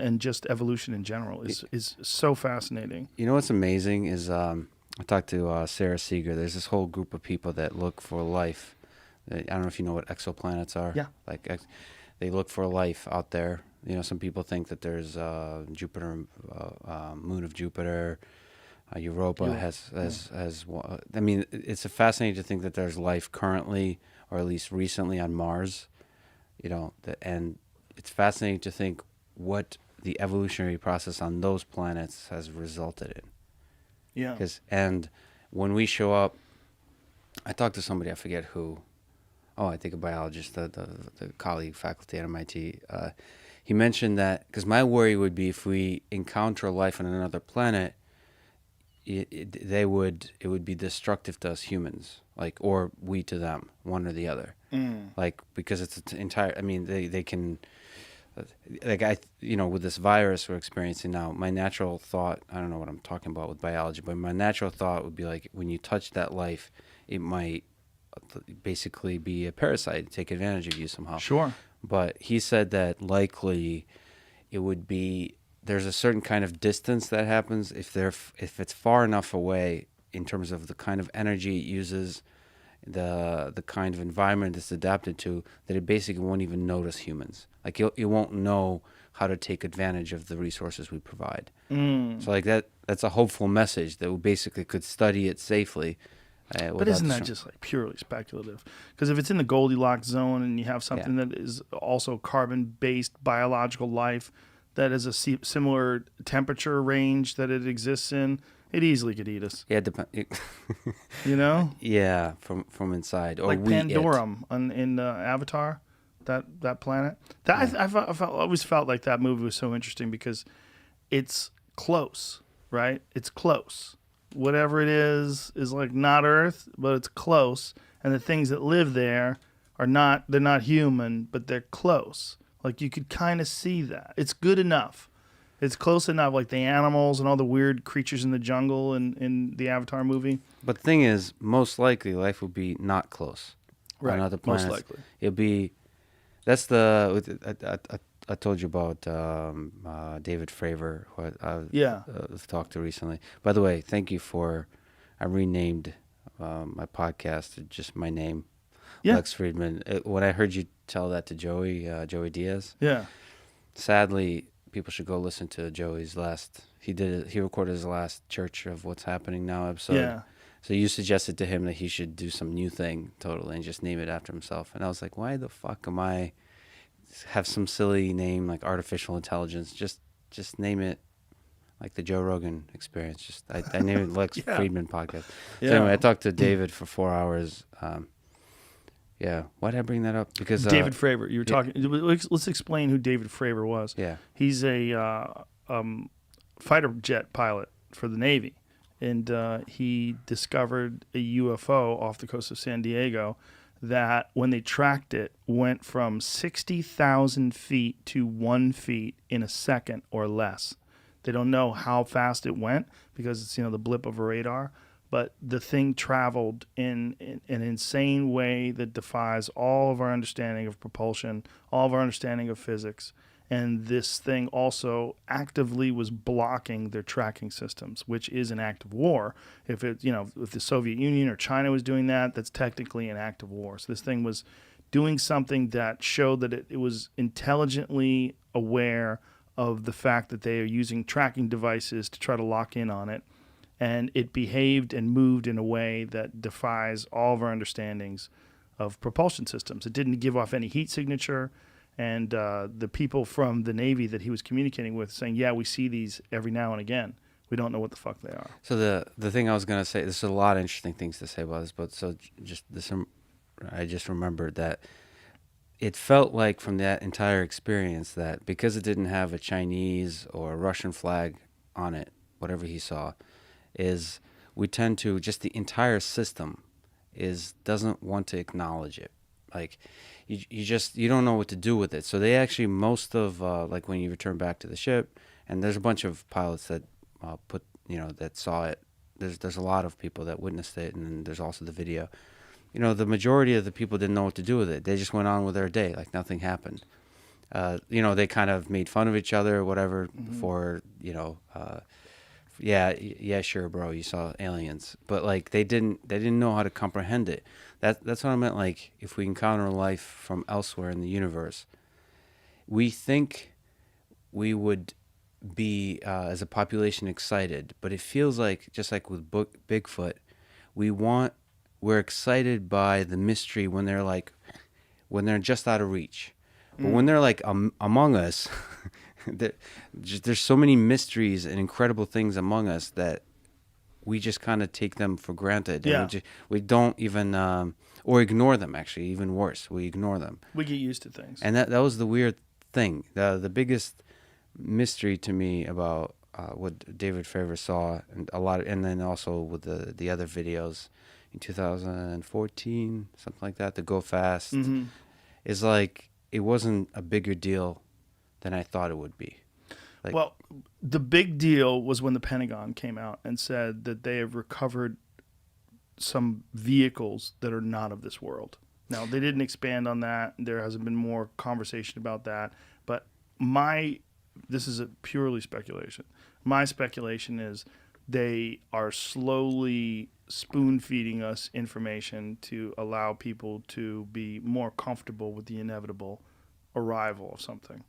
and just evolution in general is so fascinating. You know what's amazing is I talked to Sarah Seeger. There's this whole group of people that look for life. I don't know if you know what exoplanets are. Yeah. They look for life out there. You know, some people think that there's Jupiter, moon of Jupiter. Europa has. I mean, it's fascinating to think that there's life currently, or at least recently, on Mars. You know, and it's fascinating to think what the evolutionary process on those planets has resulted in. Yeah. And when we show up, I talked to somebody, I forget who. Oh, I think a biologist, the colleague faculty at MIT. He mentioned that, because my worry would be if we encounter life on another planet, it would be destructive to us humans, or we to them, one or the other, because it's an entire. I mean, they can, with this virus we're experiencing now. My natural thought, I don't know what I'm talking about with biology, but my natural thought would be when you touch that life, it might basically be a parasite, take advantage of you somehow. Sure. But he said that likely it would be. There's a certain kind of distance that happens if it's far enough away in terms of the kind of energy it uses, the kind of environment it's adapted to, that it basically won't even notice humans. It won't know how to take advantage of the resources we provide. So that's a hopeful message that we basically could study it safely. But isn't that just purely speculative? Because if it's in the Goldilocks zone and you have something that is also carbon-based biological life that is a similar temperature range that it exists in, it easily could eat us. Yeah, you know? Yeah, from inside. Or like Pandorum in Avatar, that planet. I always felt like that movie was so interesting because it's close, right? It's close. Whatever it is not Earth, but it's close. And the things that live there they're not human, but they're close. You could kind of see that. It's good enough. It's close enough, like the animals and all the weird creatures in the jungle in the Avatar movie. But the thing is, most likely life would be not close. Right, on other planets. most likely. It'll be, I told you about David Fravor, who I've talked to recently. By the way, thank you I renamed my podcast to just my name. Yeah. Lex Friedman. When I heard you tell that to Joey Diaz. Yeah. Sadly, people should go listen to Joey's last. He recorded his last Church of What's Happening Now episode. Yeah. So you suggested to him that he should do some new thing totally and just name it after himself. And I was like, why the fuck am I have some silly name like artificial intelligence? Just name it like the Joe Rogan Experience. I named it Lex Friedman Podcast. So anyway, I talked to David for 4 hours. Yeah, why did I bring that up? Because David Fravor, you were talking. Let's explain who David Fravor was. Yeah, he's a fighter jet pilot for the Navy, and he discovered a UFO off the coast of San Diego that, when they tracked it, went from 60,000 feet to 1 feet in a second or less. They don't know how fast it went because it's the blip of a radar. But the thing traveled in an insane way that defies all of our understanding of propulsion, all of our understanding of physics. And this thing also actively was blocking their tracking systems, which is an act of war. If if the Soviet Union or China was doing that, that's technically an act of war. So this thing was doing something that showed that it was intelligently aware of the fact that they are using tracking devices to try to lock in on it. And it behaved and moved in a way that defies all of our understandings of propulsion systems. It didn't give off any heat signature. And the people from the Navy that he was communicating with saying, yeah, we see these every now and again. We don't know what the fuck they are. So the thing I was going to say, there's a lot of interesting things to say about this, but I just remembered that it felt like from that entire experience that because it didn't have a Chinese or a Russian flag on it, whatever he saw, is we tend to, just the entire system doesn't want to acknowledge it. You don't know what to do with it. So they actually, most of when you return back to the ship, and there's a bunch of pilots that that saw it. There's a lot of people that witnessed it, and then there's also the video. The majority of the people didn't know what to do with it. They just went on with their day like nothing happened. they kind of made fun of each other or whatever for, yeah, sure, bro, you saw aliens, but like they didn't know how to comprehend it. That's what I meant. Like, if we encounter life from elsewhere in the universe, we think we would be as a population excited, but it feels like, just like with Bigfoot, we're excited by the mystery when they're just out of reach. But when they're like among us, there's so many mysteries and incredible things among us that we just kind of take them for granted. Yeah. And we don't even, or ignore them, actually, even worse. We ignore them. We get used to things. And that was the weird thing. The biggest mystery to me about what David Fravor saw, and then also with the other videos in 2014, something like that, the Go Fast, is like, it wasn't a bigger deal than I thought it would be. Like, well, the big deal was when the Pentagon came out and said that they have recovered some vehicles that are not of this world. Now, they didn't expand on that. There hasn't been more conversation about that. But this is a purely speculation. My speculation is they are slowly spoon-feeding us information to allow people to be more comfortable with the inevitable arrival of something.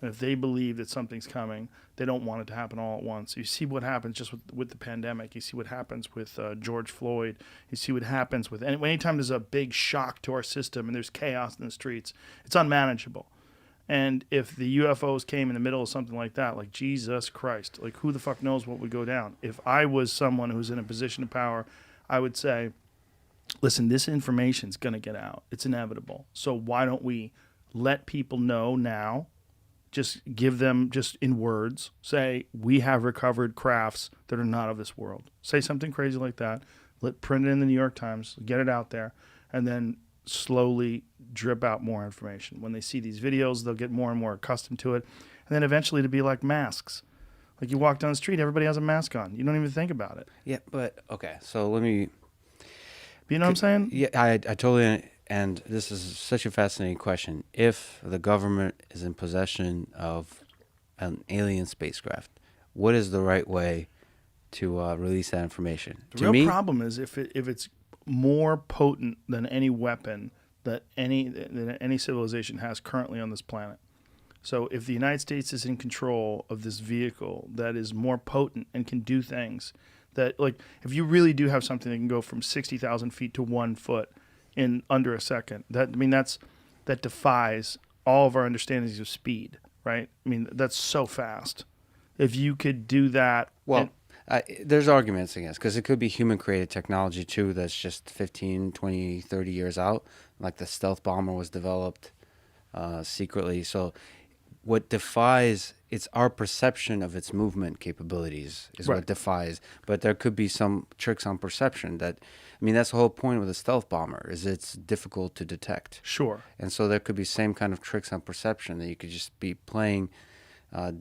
And if they believe that something's coming, they don't want it to happen all at once. You see what happens just with the pandemic. You see what happens with George Floyd. You see what happens with anytime there's a big shock to our system and there's chaos in the streets, it's unmanageable. And if the UFOs came in the middle of something like that, like, Jesus Christ, like, who the fuck knows what would go down? If I was someone who's in a position of power, I would say, listen, this information's going to get out. It's inevitable. So why don't we let people know now? Just give them, just in words, say, we have recovered crafts that are not of this world. Say something crazy like that. Print it in the New York Times, get it out there, and then slowly drip out more information. When they see these videos, they'll get more and more accustomed to it. And then eventually to be like masks. Like, you walk down the street, everybody has a mask on. You don't even think about it. Yeah, but, okay, so let me... You know what I'm saying? Yeah, I totally... And this is such a fascinating question. If the government is in possession of an alien spacecraft, what is the right way to release that information? The real problem is if it's more potent than any weapon that any civilization has currently on this planet. So if the United States is in control of this vehicle that is more potent and can do things that, like, if you really do have something that can go from 60,000 feet to 1 foot in under a second, that defies all of our understandings of speed, right? I mean, that's so fast. If you could do that, well, there's arguments against, because it could be human-created technology too that's just 15, 20, 30 years out. Like the stealth bomber was developed secretly. So what defies, it's our perception of its movement capabilities is Right. what defies. But there could be some tricks on perception that, I mean, that's the whole point with a stealth bomber, is it's difficult to detect. Sure. And so there could be same kind of tricks on perception, that you could just be playing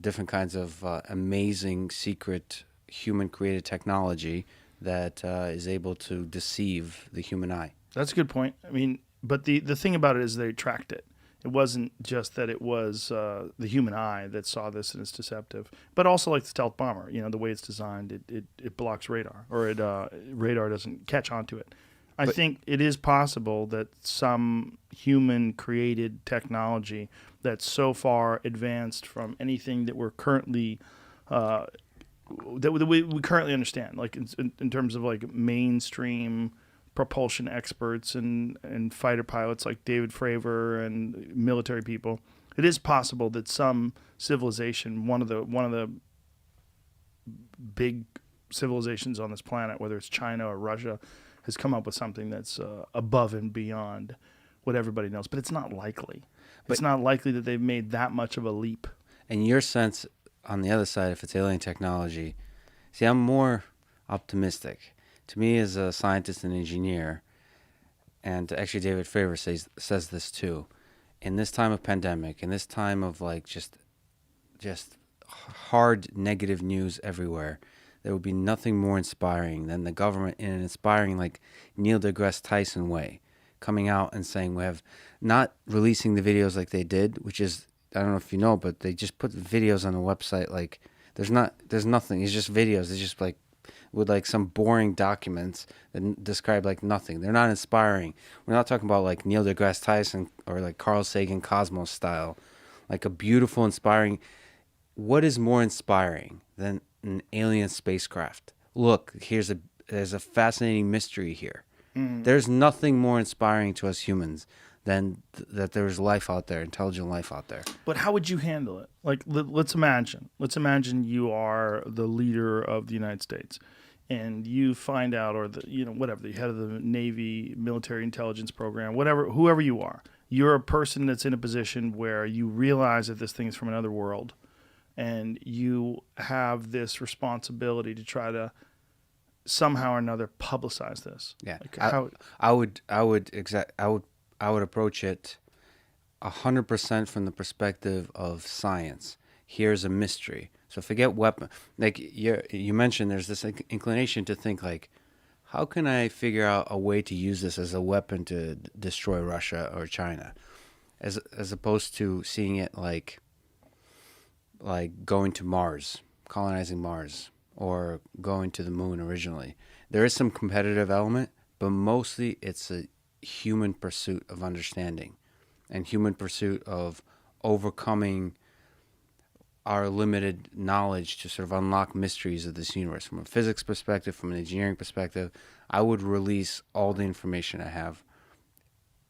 different kinds of amazing secret human-created technology that is able to deceive the human eye. That's a good point. I mean, but the thing about it is they tracked it. It wasn't just that it was the human eye that saw this and it's deceptive, but also like the stealth bomber. You know, the way it's designed, it blocks radar, or radar doesn't catch onto it. I think it is possible that some human-created technology that's so far advanced from anything that we're currently that we currently understand, like in terms of like mainstream propulsion experts and fighter pilots like David Fravor and military people, it is possible that some civilization, one of the big civilizations on this planet, whether it's China or Russia, has come up with something that's above and beyond what everybody knows. But it's not likely. It's not likely that they've made that much of a leap. In your sense, on the other side, if it's alien technology, see, I'm more optimistic. To me, as a scientist and engineer, and actually David Fravor says this too, in this time of pandemic, in this time of like just hard negative news everywhere, there would be nothing more inspiring than the government in an inspiring, like, Neil deGrasse Tyson way, coming out and saying, we have not releasing the videos like they did, which is I don't know if you know, but they just put videos on the website. Like there's nothing. It's just videos. It's just like with like some boring documents that describe like nothing. They're not inspiring. We're not talking about like Neil deGrasse Tyson or like Carl Sagan Cosmos style, like a beautiful, inspiring. What is more inspiring than an alien spacecraft? Look, there's a fascinating mystery here. There's nothing more inspiring to us humans than that there's life out there, intelligent life out there. But how would you handle it? Like, let's imagine. Let's imagine you are the leader of the United States, and you find out, or whatever, the head of the Navy military intelligence program, whatever, whoever you are, you're a person that's in a position where you realize that this thing is from another world, and you have this responsibility to try to somehow or another publicize this. Yeah, Like I would approach it 100% from the perspective of science. Here's a mystery. So forget weapon. Like you mentioned, there's this inclination to think like, how can I figure out a way to use this as a weapon to destroy Russia or China, as opposed to seeing it like going to Mars, colonizing Mars, or going to the moon originally. There is some competitive element, but mostly it's a human pursuit of understanding and human pursuit of overcoming our limited knowledge to sort of unlock mysteries of this universe. From a physics perspective, from an engineering perspective, I would release all the information I have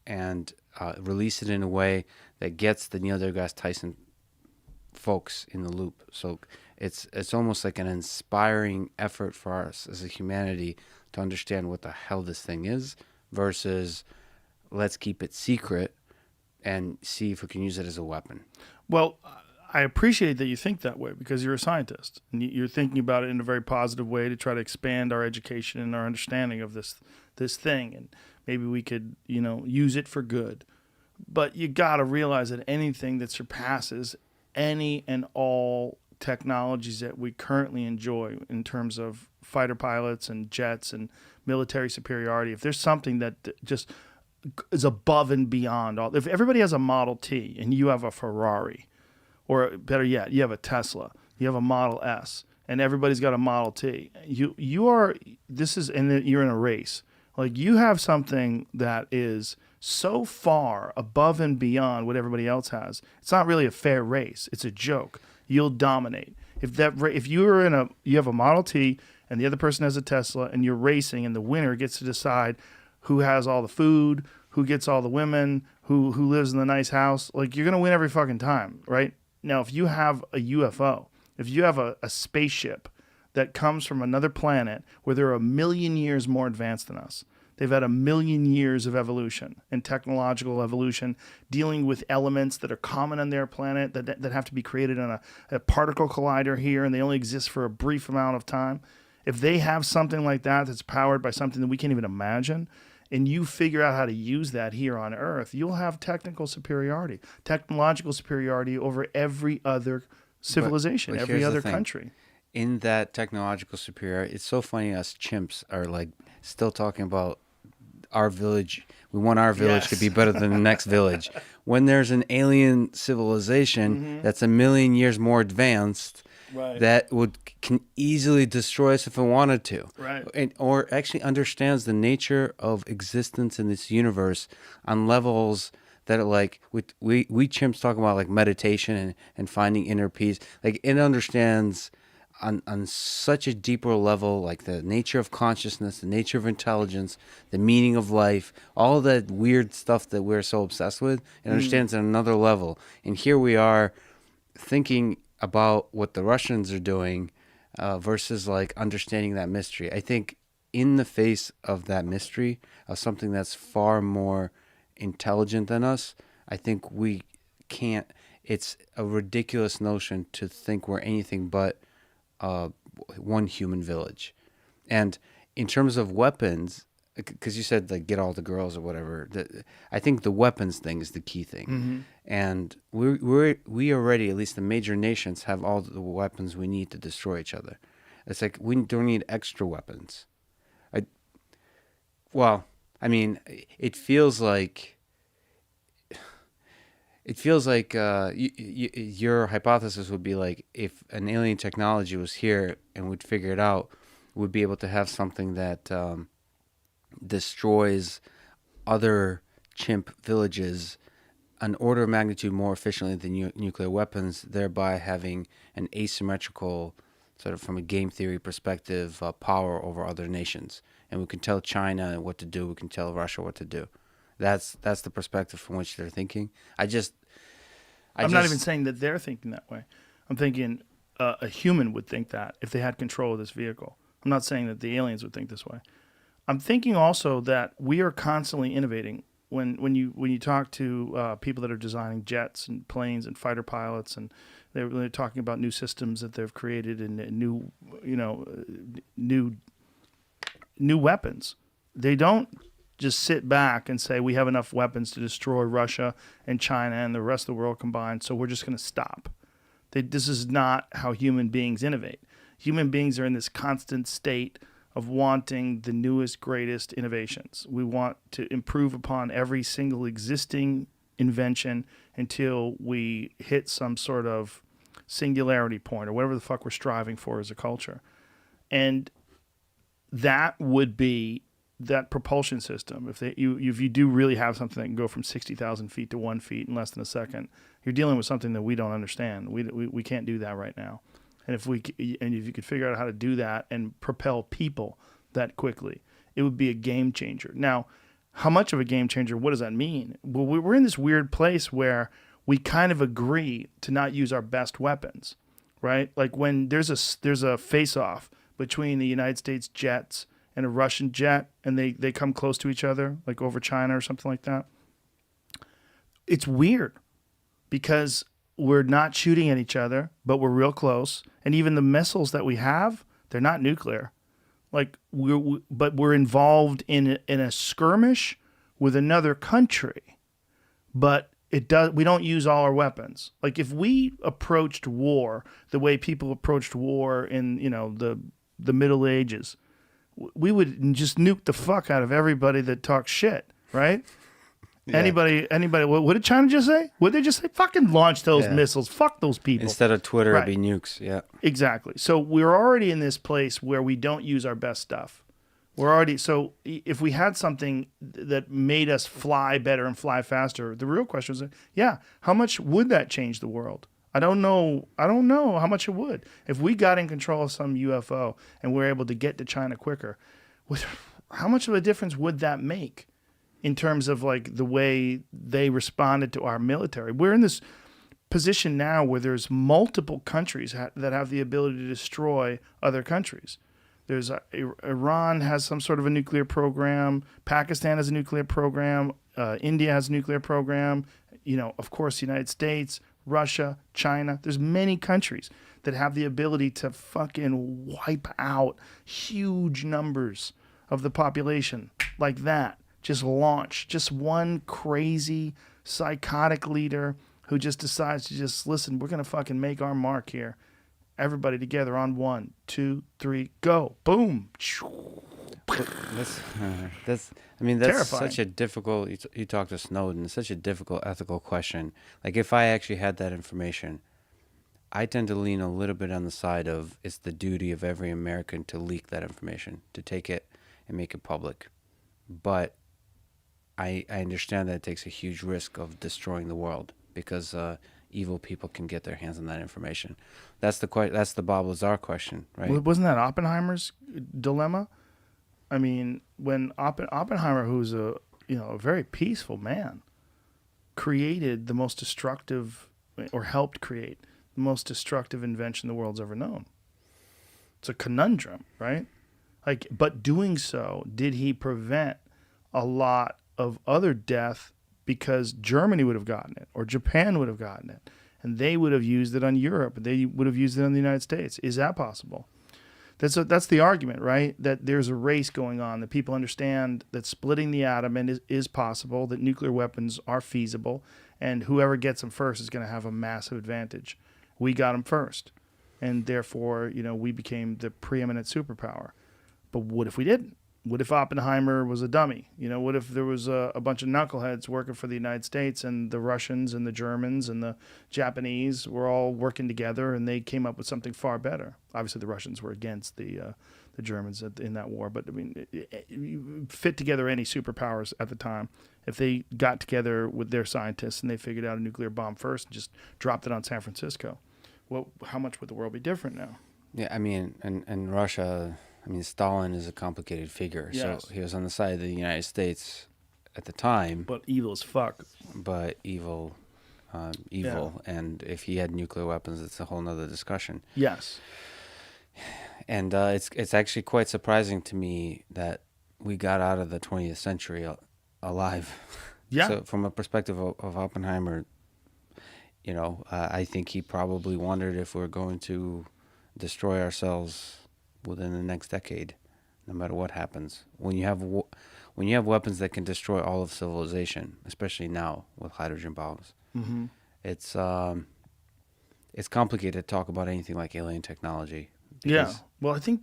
and release it in a way that gets the Neil deGrasse Tyson folks in the loop. So it's almost like an inspiring effort for us as a humanity to understand what the hell this thing is versus let's keep it secret and see if we can use it as a weapon. Well, I appreciate that you think that way because you're a scientist and you're thinking about it in a very positive way to try to expand our education and our understanding of this thing, and maybe we could use it for good. But you got to realize that anything that surpasses any and all technologies that we currently enjoy in terms of fighter pilots and jets and military superiority, if there's something that just is above and beyond all, if everybody has a Model T and you have a Ferrari, or better yet, you have a Tesla, you have a Model S, and everybody's got a Model T, and you're in a race. Like, you have something that is so far above and beyond what everybody else has. It's not really a fair race. It's a joke. You'll dominate. If you have a Model T and the other person has a Tesla and you're racing and the winner gets to decide who has all the food, who gets all the women, who lives in the nice house, like, you're going to win every fucking time, right? Now, if you have a UFO, if you have a spaceship that comes from another planet where they're 1,000,000 years more advanced than us, they've had 1,000,000 years of evolution and technological evolution, dealing with elements that are common on their planet that have to be created on a particle collider here, and they only exist for a brief amount of time. If they have something like that that's powered by something that we can't even imagine, and you figure out how to use that here on Earth, you'll have technological superiority over every other civilization, but every other country. In that technological superiority, it's so funny us chimps are like still talking about our village. We want our village to be better than the next village. When there's an alien civilization that's 1,000,000 years more advanced, right, that can easily destroy us if it wanted to, right, or actually understands the nature of existence in this universe on levels that are like we chimps talk about, like meditation and finding inner peace. Like, it understands on such a deeper level, like the nature of consciousness, the nature of intelligence, the meaning of life, all of that weird stuff that we're so obsessed with. It understands at another level. And here we are thinking about what the Russians are doing versus like understanding that mystery. I think in the face of that mystery of something that's far more intelligent than us, I think we can't. It's a ridiculous notion to think we're anything but one human village. And in terms of weapons, because you said like get all the girls or whatever, I think the weapons thing is the key thing. And we already, at least the major nations, have all the weapons we need to destroy each other. It's like we don't need extra weapons. It feels like it feels like your hypothesis would be like if an alien technology was here and we'd figure it out, we'd be able to have something that destroys other chimp villages an order of magnitude more efficiently than nuclear weapons, thereby having an asymmetrical, sort of from a game theory perspective, power over other nations. And we can tell China what to do. We can tell Russia what to do. That's the perspective from which they're thinking. I'm not even saying that they're thinking that way. I'm thinking a human would think that if they had control of this vehicle. I'm not saying that the aliens would think this way. I'm thinking also that we are constantly innovating. When you talk to people that are designing jets and planes and fighter pilots, and they're talking about new systems that they've created and new weapons, they don't just sit back and say we have enough weapons to destroy Russia and China and the rest of the world combined, so we're just going to stop. This is not how human beings innovate. Human beings are in this constant state of wanting the newest, greatest innovations. We want to improve upon every single existing invention until we hit some sort of singularity point or whatever the fuck we're striving for as a culture. And that would be that propulsion system. If you do really have something that can go from 60,000 feet to 1 feet in less than a second, you're dealing with something that we don't understand. We can't do that right now. And if you could figure out how to do that and propel people that quickly, it would be a game changer. Now, how much of a game changer? What does that mean? Well, we're in this weird place where we kind of agree to not use our best weapons, right? Like when there's a face-off between the United States jets and a Russian jet, and they come close to each other, like over China or something like that. It's weird because we're not shooting at each other, but we're real close. And even the missiles that we have, they're not nuclear. Like but we're involved in a skirmish with another country. But we don't use all our weapons. Like if we approached war the way people approached war in the Middle Ages, we would just nuke the fuck out of everybody that talks shit, right? Yeah. Anybody, what did China just say? What did they just say? Fucking launch those missiles. Fuck those people. Instead of Twitter, it'd be nukes. Yeah. Exactly. So we're already in this place where we don't use our best stuff. So if we had something that made us fly better and fly faster, the real question is, how much would that change the world? I don't know how much it would. If we got in control of some UFO and we're able to get to China quicker, how much of a difference would that make in terms of like the way they responded to our military? We're in this position now where there's multiple countries that have the ability to destroy other countries. There's Iran has some sort of a nuclear program. Pakistan has a nuclear program. India has a nuclear program. Of course, the United States, Russia, China. There's many countries that have the ability to fucking wipe out huge numbers of the population like that. Just launch. Just one crazy, psychotic leader who just decides to just, listen, we're going to fucking make our mark here. Everybody together on 1, 2, 3, go. Boom. That's terrifying. Such a difficult, you talk to Snowden, it's such a difficult ethical question. Like if I actually had that information, I tend to lean a little bit on the side of it's the duty of every American to leak that information, to take it and make it public. But I understand that it takes a huge risk of destroying the world because evil people can get their hands on that information. That's the Bob Lazar question, right? Well, wasn't that Oppenheimer's dilemma? I mean, when Oppenheimer, who's a very peaceful man, created the most destructive, or helped create the most destructive invention the world's ever known. It's a conundrum, right? Like, but doing so, did he prevent a lot of other death because Germany would have gotten it or Japan would have gotten it and they would have used it on Europe. They would have used it on the United States. Is that possible? That's the argument, right? That there's a race going on, that people understand that splitting the atom is possible, that nuclear weapons are feasible, and whoever gets them first is going to have a massive advantage. We got them first, and therefore, we became the preeminent superpower. But what if we didn't? What if Oppenheimer was a dummy? What if there was a bunch of knuckleheads working for the United States, and the Russians and the Germans and the Japanese were all working together, and they came up with something far better? Obviously, the Russians were against the Germans in that war, but I mean, you fit together any superpowers at the time. If they got together with their scientists and they figured out a nuclear bomb first and just dropped it on San Francisco, well, how much would the world be different now? Yeah, I mean, and Russia. I mean, Stalin is a complicated figure, Yes. so he was on the side of the United States at the time, But evil as fuck. but evil, and if he had nuclear weapons, it's a whole nother discussion. Yes. And it's actually quite surprising to me that we got out of the 20th century alive. Yeah. So from a perspective of Oppenheimer, I think he probably wondered if we're going to destroy ourselves within the next decade, no matter what happens. When you have weapons that can destroy all of civilization, especially now with hydrogen bombs, Mm-hmm. it's complicated to talk about anything like alien technology. Yeah. because- Well, I think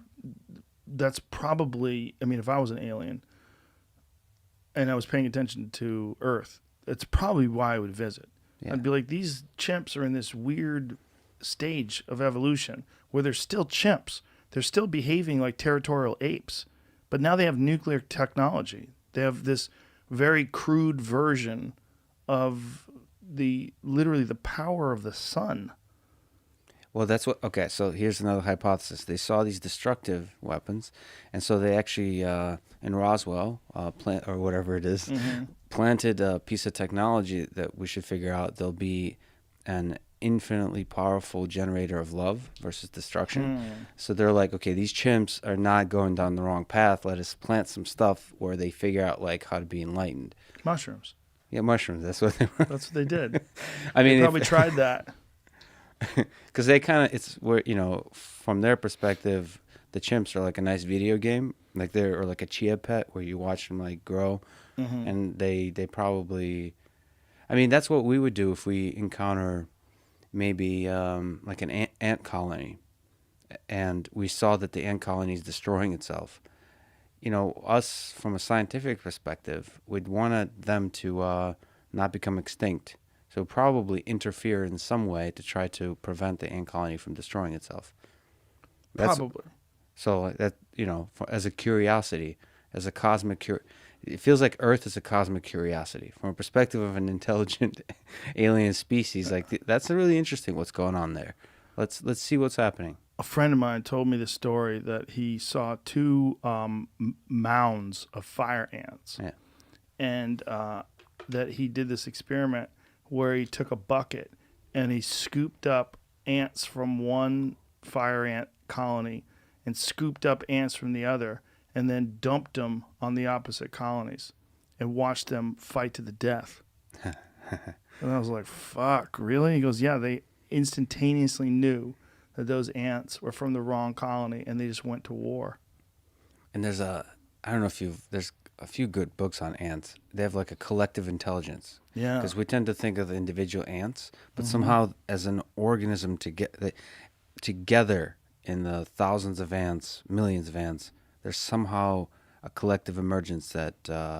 that's probably, I mean, if I was an alien and I was paying attention to Earth, that's probably why I would visit. Yeah. I'd be like, these chimps are in this weird stage of evolution where they're still chimps. They're still behaving like territorial apes, but now they have nuclear technology. They have this very crude version of literally the power of the sun. Well, okay, so here's another hypothesis. They saw these destructive weapons, and so they actually, in Roswell, plant or whatever it is, planted a piece of technology that we should figure out. There'll be an infinitely powerful generator of love versus destruction. So they're like, okay, these chimps are not going down the wrong path. Let us plant some stuff where they figure out like how to be enlightened. Mushrooms. Yeah, mushrooms. That's what they were. That's what they did. I mean, They probably tried that. because they kind of, it's where, from their perspective, the chimps are like a nice video game, like or like a chia pet where you watch them like grow, and they probably, I mean, that's what we would do if we encounter maybe like an ant colony, and we saw that the ant colony is destroying itself. Us from a scientific perspective, we'd want them to not become extinct. So probably interfere in some way to try to prevent the ant colony from destroying itself. Probably. So that, as a curiosity, as a cosmic it feels like Earth is a cosmic curiosity from a perspective of an intelligent alien species. Like that's really interesting what's going on there. Let's see what's happening. A friend of mine told me the story that he saw two mounds of fire ants, Yeah. and that he did this experiment where he took a bucket and he scooped up ants from one fire ant colony and scooped up ants from the other, and then dumped them on the opposite colonies and watched them fight to the death. And I was like, fuck, really? He goes, yeah, they instantaneously knew that those ants were from the wrong colony, and they just went to war. And there's there's a few good books on ants. They have like a collective intelligence. Yeah. Because we tend to think of the individual ants, but somehow as an organism together in the thousands of ants, millions of ants, there's somehow a collective intelligence that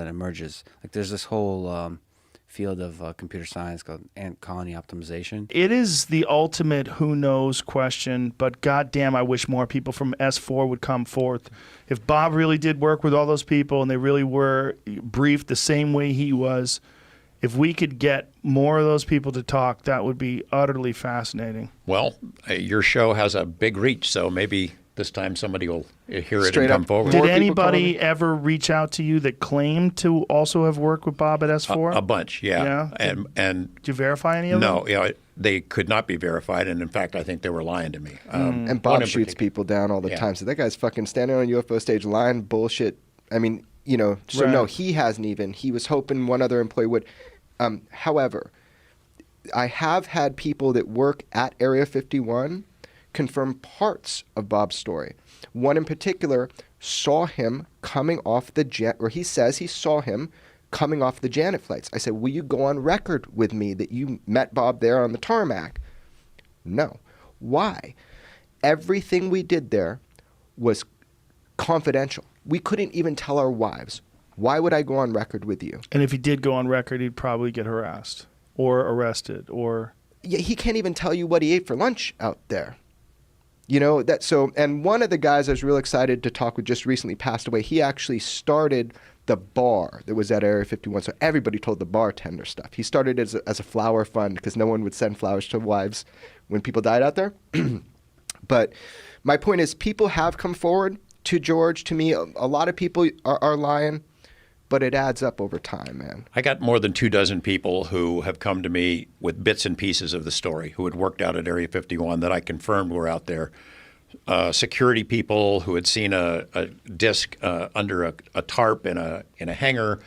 emerges. Like there's this whole field of computer science called ant colony optimization. It is the ultimate who knows question, but goddamn, I wish more people from S4 would come forth. If Bob really did work with all those people and they really were briefed the same way he was, if we could get more of those people to talk, that would be utterly fascinating. Well, your show has a big reach, so maybe this time somebody will hear it Straight and come up. forward. Did More people anybody calling ever reach out to you that claimed to also have worked with Bob at S4? A bunch, yeah. Yeah? And Did you verify any of them? no, they could not be verified, and in fact, I think they were lying to me. And one Bob in shoots particular. people down all the Yeah. time. So that guy's fucking standing on a UFO stage lying bullshit. I mean, so Right. no, he hasn't even. He was hoping one other employee would. However, I have had people that work at Area 51 confirm parts of Bob's story. One in particular saw him coming off the jet, or he says he saw him coming off the Janet flights. I said, will you go on record with me that you met Bob there on the tarmac? No. Why? Everything we did there was confidential. We couldn't even tell our wives. Why would I go on record with you? And if he did go on record, he'd probably get harassed or arrested or... Yeah, he can't even tell you what he ate for lunch out there. You know, that so, and one of the guys I was real excited to talk with just recently passed away. He actually started the bar that was at Area 51. So everybody told the bartender stuff. He started as a flower fund because no one would send flowers to wives when people died out there. But my point is, people have come forward to George, to me. A lot of people are lying, but it adds up over time, man. I got more than 24 people who have come to me with bits and pieces of the story, who had worked out at Area 51 that I confirmed were out there. Security people who had seen a disc under a tarp in a hangar.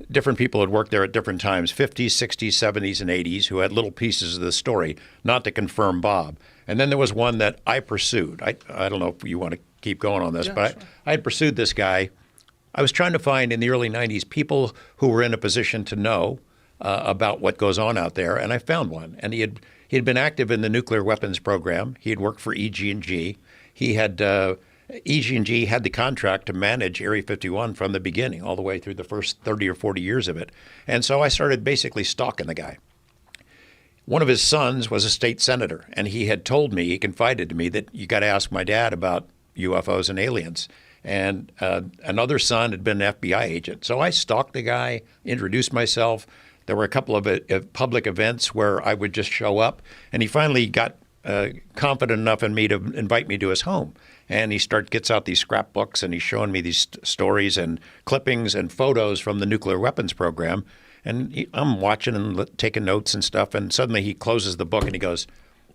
Different people had worked there at different times, 50s, 60s, 70s, and 80s, who had little pieces of the story, not to confirm Bob. And then there was one that I pursued. I don't know if you want to keep going on this, but sure. I had pursued this guy. I was trying to find in the early 90s people who were in a position to know about what goes on out there, and I found one. And he had been active in the nuclear weapons program. He had worked for EG&G. He had EG&G had the contract to manage Area 51 from the beginning, all the way through the first 30 or 40 years of it. And so I started basically stalking the guy. One of his sons was a state senator, and he had told me, he confided to me, that you got to ask my dad about UFOs and aliens. And another son had been an FBI agent. So I stalked the guy, introduced myself. There were a couple of public events where I would just show up. And he finally got confident enough in me to invite me to his home. And he gets out these scrapbooks, and he's showing me these stories and clippings and photos from the nuclear weapons program. And I'm watching and taking notes and stuff. And suddenly he closes the book and he goes,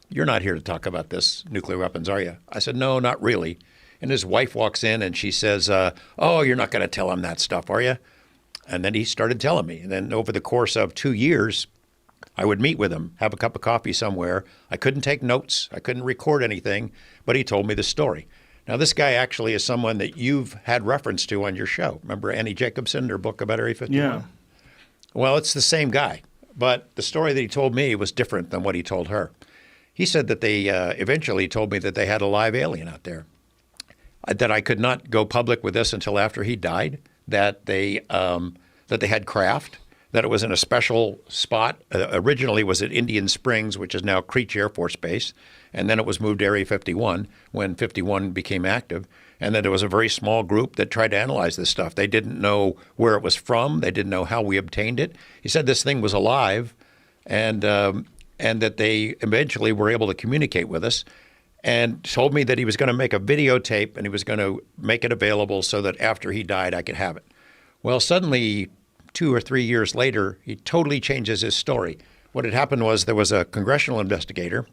"You're not here to talk about this nuclear weapons, are you?" I said, "No, not really." And his wife walks in and she says, "Oh, you're not going to tell him that stuff, are you?" And then he started telling me. And then over the course of 2 years, I would meet with him, have a cup of coffee somewhere. I couldn't take notes. I couldn't record anything, but he told me the story. Now, this guy actually is someone that you've had reference to on your show. Remember Annie Jacobson, her book about Area 51? Yeah. Well, it's the same guy, but the story that he told me was different than what he told her. He said that they eventually told me that they had a live alien out there, that I could not go public with this until after he died, that they had craft, that it was in a special spot. Originally it was at Indian Springs, which is now Creech Air Force Base, and then it was moved to Area 51 when 51 became active, and that there was a very small group that tried to analyze this stuff. They didn't know where it was from. They didn't know how we obtained it. He said this thing was alive, and that they eventually were able to communicate with us, and told me that he was going to make a videotape and he was going to make it available so that after he died, I could have it. Well, suddenly, 2 or 3 years later, he totally changes his story. What had happened was there was a congressional investigator.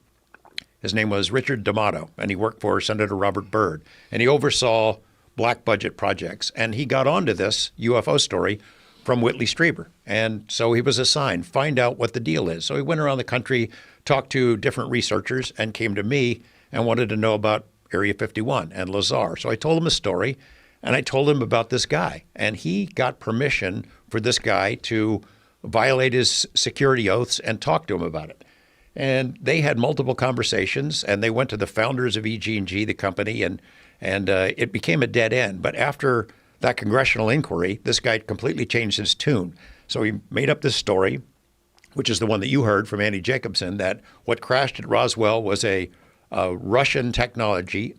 His name was Richard D'Amato, and he worked for Senator Robert Byrd, and he oversaw black budget projects. And he got onto this UFO story from Whitley Strieber. And so he was assigned, find out what the deal is. So he went around the country, talked to different researchers, and came to me and wanted to know about Area 51 and Lazar. So I told him a story, and I told him about this guy. And he got permission for this guy to violate his security oaths and talk to him about it. And they had multiple conversations, and they went to the founders of EG&G, the company, and it became a dead end. But after that congressional inquiry, this guy completely changed his tune. So he made up this story, which is the one that you heard from Annie Jacobson, that what crashed at Roswell was a Russian technology,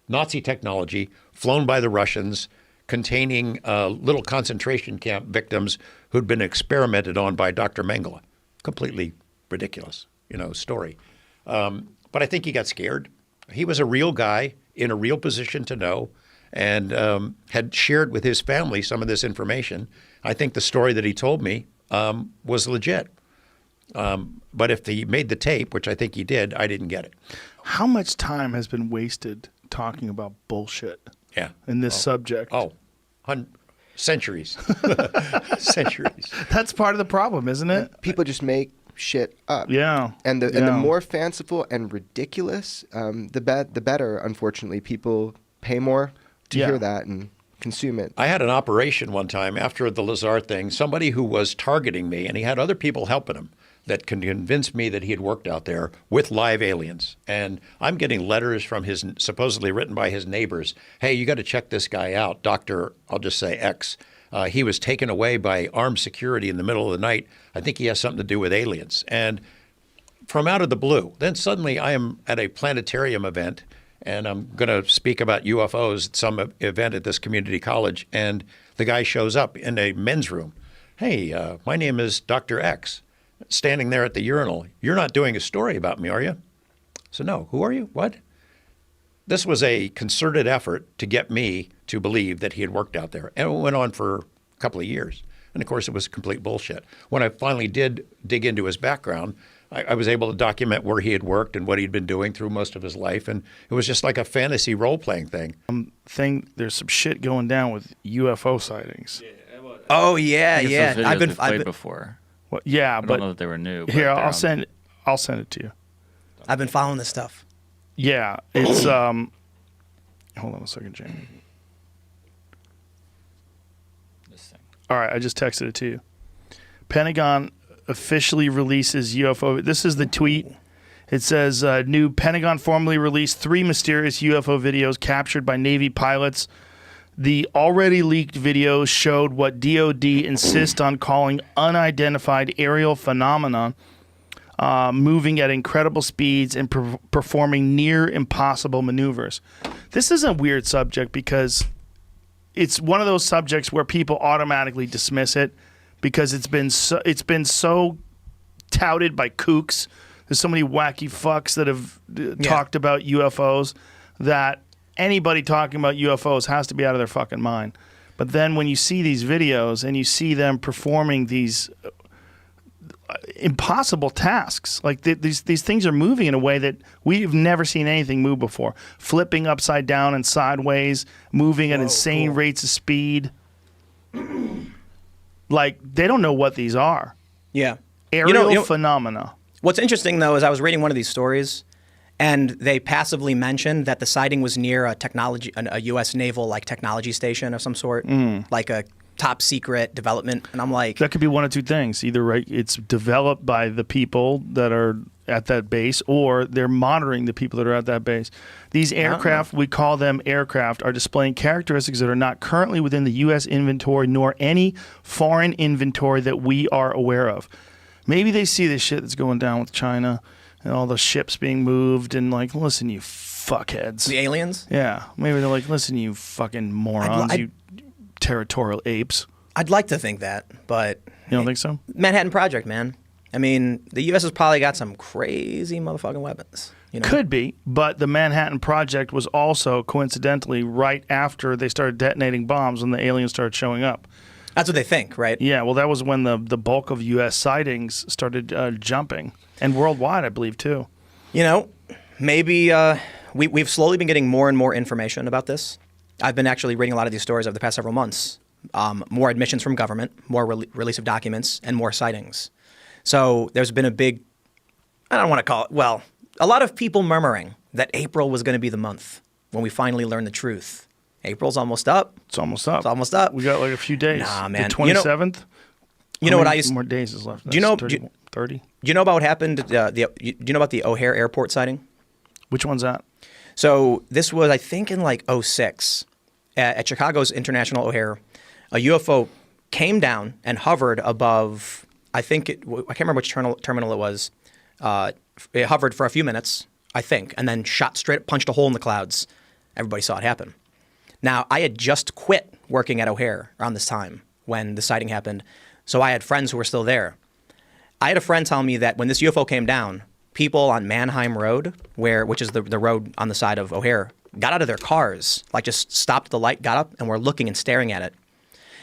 Nazi technology, flown by the Russians, containing little concentration camp victims who'd been experimented on by Dr. Mengele. Completely ridiculous, story. But I think he got scared. He was a real guy in a real position to know, and had shared with his family some of this information. I think the story that he told me was legit. But if he made the tape, which I think he did, I didn't get it. How much time has been wasted talking about bullshit in this subject? Centuries. Centuries. That's part of the problem, isn't it? People just make shit up. Yeah. And the more fanciful and ridiculous, the better, unfortunately. People pay more to hear that and consume it. I had an operation one time after the Lazar thing, somebody who was targeting me, and he had other people helping him. that can convince me that he had worked out there with live aliens. And I'm getting letters from his, supposedly written by his neighbors. Hey, you got to check this guy out, Dr. I'll just say X. He was taken away by armed security in the middle of the night. I think he has something to do with aliens. And from out of the blue, then suddenly I am at a planetarium event, and I'm going to speak about UFOs at some event at this community college. And the guy shows up in a men's room. Hey, my name is Dr. X, standing there at the urinal. You're not doing a story about me, are you? So no, who are you? What? This was a concerted effort to get me to believe that he had worked out there. And it went on for a couple of years. And of course, it was complete bullshit. When I finally did dig into his background, I was able to document where he had worked and what he'd been doing through most of his life. And it was just like a fantasy role-playing thing. There's some shit going down with UFO sightings. Oh yeah, I think yeah. it's those videos we've played before. Well, yeah, I but don't know that they were new. But here, they're I'll on- send it to you. I've been following this stuff. Yeah, it's hold on a second, Jamie. This thing. All right, I just texted it to you. Pentagon officially releases UFO. This is the tweet. It says, new Pentagon formally released 3 mysterious UFO videos captured by Navy pilots. The already leaked videos showed what DoD insists on calling unidentified aerial phenomenon, moving at incredible speeds and performing near impossible maneuvers. This is a weird subject because it's one of those subjects where people automatically dismiss it because it's been so touted by kooks. There's so many wacky fucks that have talked about UFOs that anybody talking about UFOs has to be out of their fucking mind. But then when you see these videos and you see them performing these impossible tasks, like these things are moving in a way that we've never seen anything move before. Flipping upside down and sideways, moving at insane rates of speed. Like, they don't know what these are. Yeah. Aerial phenomena. What's interesting, though, is I was reading one of these stories, and they passively mentioned that the sighting was near a U.S. naval technology station of some sort, like a top secret development. And I'm like, That could be one of two things. Either it's developed by the people that are at that base, or they're monitoring the people that are at that base. These aircraft, we call them aircraft, are displaying characteristics that are not currently within the U.S. inventory nor any foreign inventory that we are aware of. Maybe they see this shit that's going down with China and all the ships being moved and like, listen, you fuckheads. the aliens? Yeah. Maybe they're like, listen, you fucking morons, you territorial apes. I'd like to think that, but You don't think so? Manhattan Project, man. I mean, the U.S. has probably got some crazy motherfucking weapons. You know? Could be, but the Manhattan Project was also coincidentally right after they started detonating bombs when the aliens started showing up. That's what they think, right? Yeah, well, that was when the bulk of U.S. sightings started jumping, and worldwide, I believe, too. You know, maybe we've slowly been getting more and more information about this. I've been actually reading a lot of these stories over the past several months. More admissions from government, more release of documents, and more sightings. So there's been a big, I don't want to call it, well, a lot of people murmuring that April was going to be the month when we finally learn the truth. April's almost up. It's almost up. It's almost up. We got like a few days. Nah, man. The 27th? You know what I used? More days is left. Do you know? 30? Do you know about what happened? Do you know about the O'Hare Airport sighting? Which one's that? So this was, I think, in like 2006 at Chicago's International O'Hare. A UFO came down and hovered above. I can't remember which terminal it was. It hovered for a few minutes, I think, and then shot straight, punched a hole in the clouds. Everybody saw it happen. Now, I had just quit working at O'Hare around this time when the sighting happened, so I had friends who were still there. I had a friend tell me that when this UFO came down, people on Mannheim Road, which is the road on the side of O'Hare, got out of their cars, like just stopped at the light, got up, and were looking and staring at it.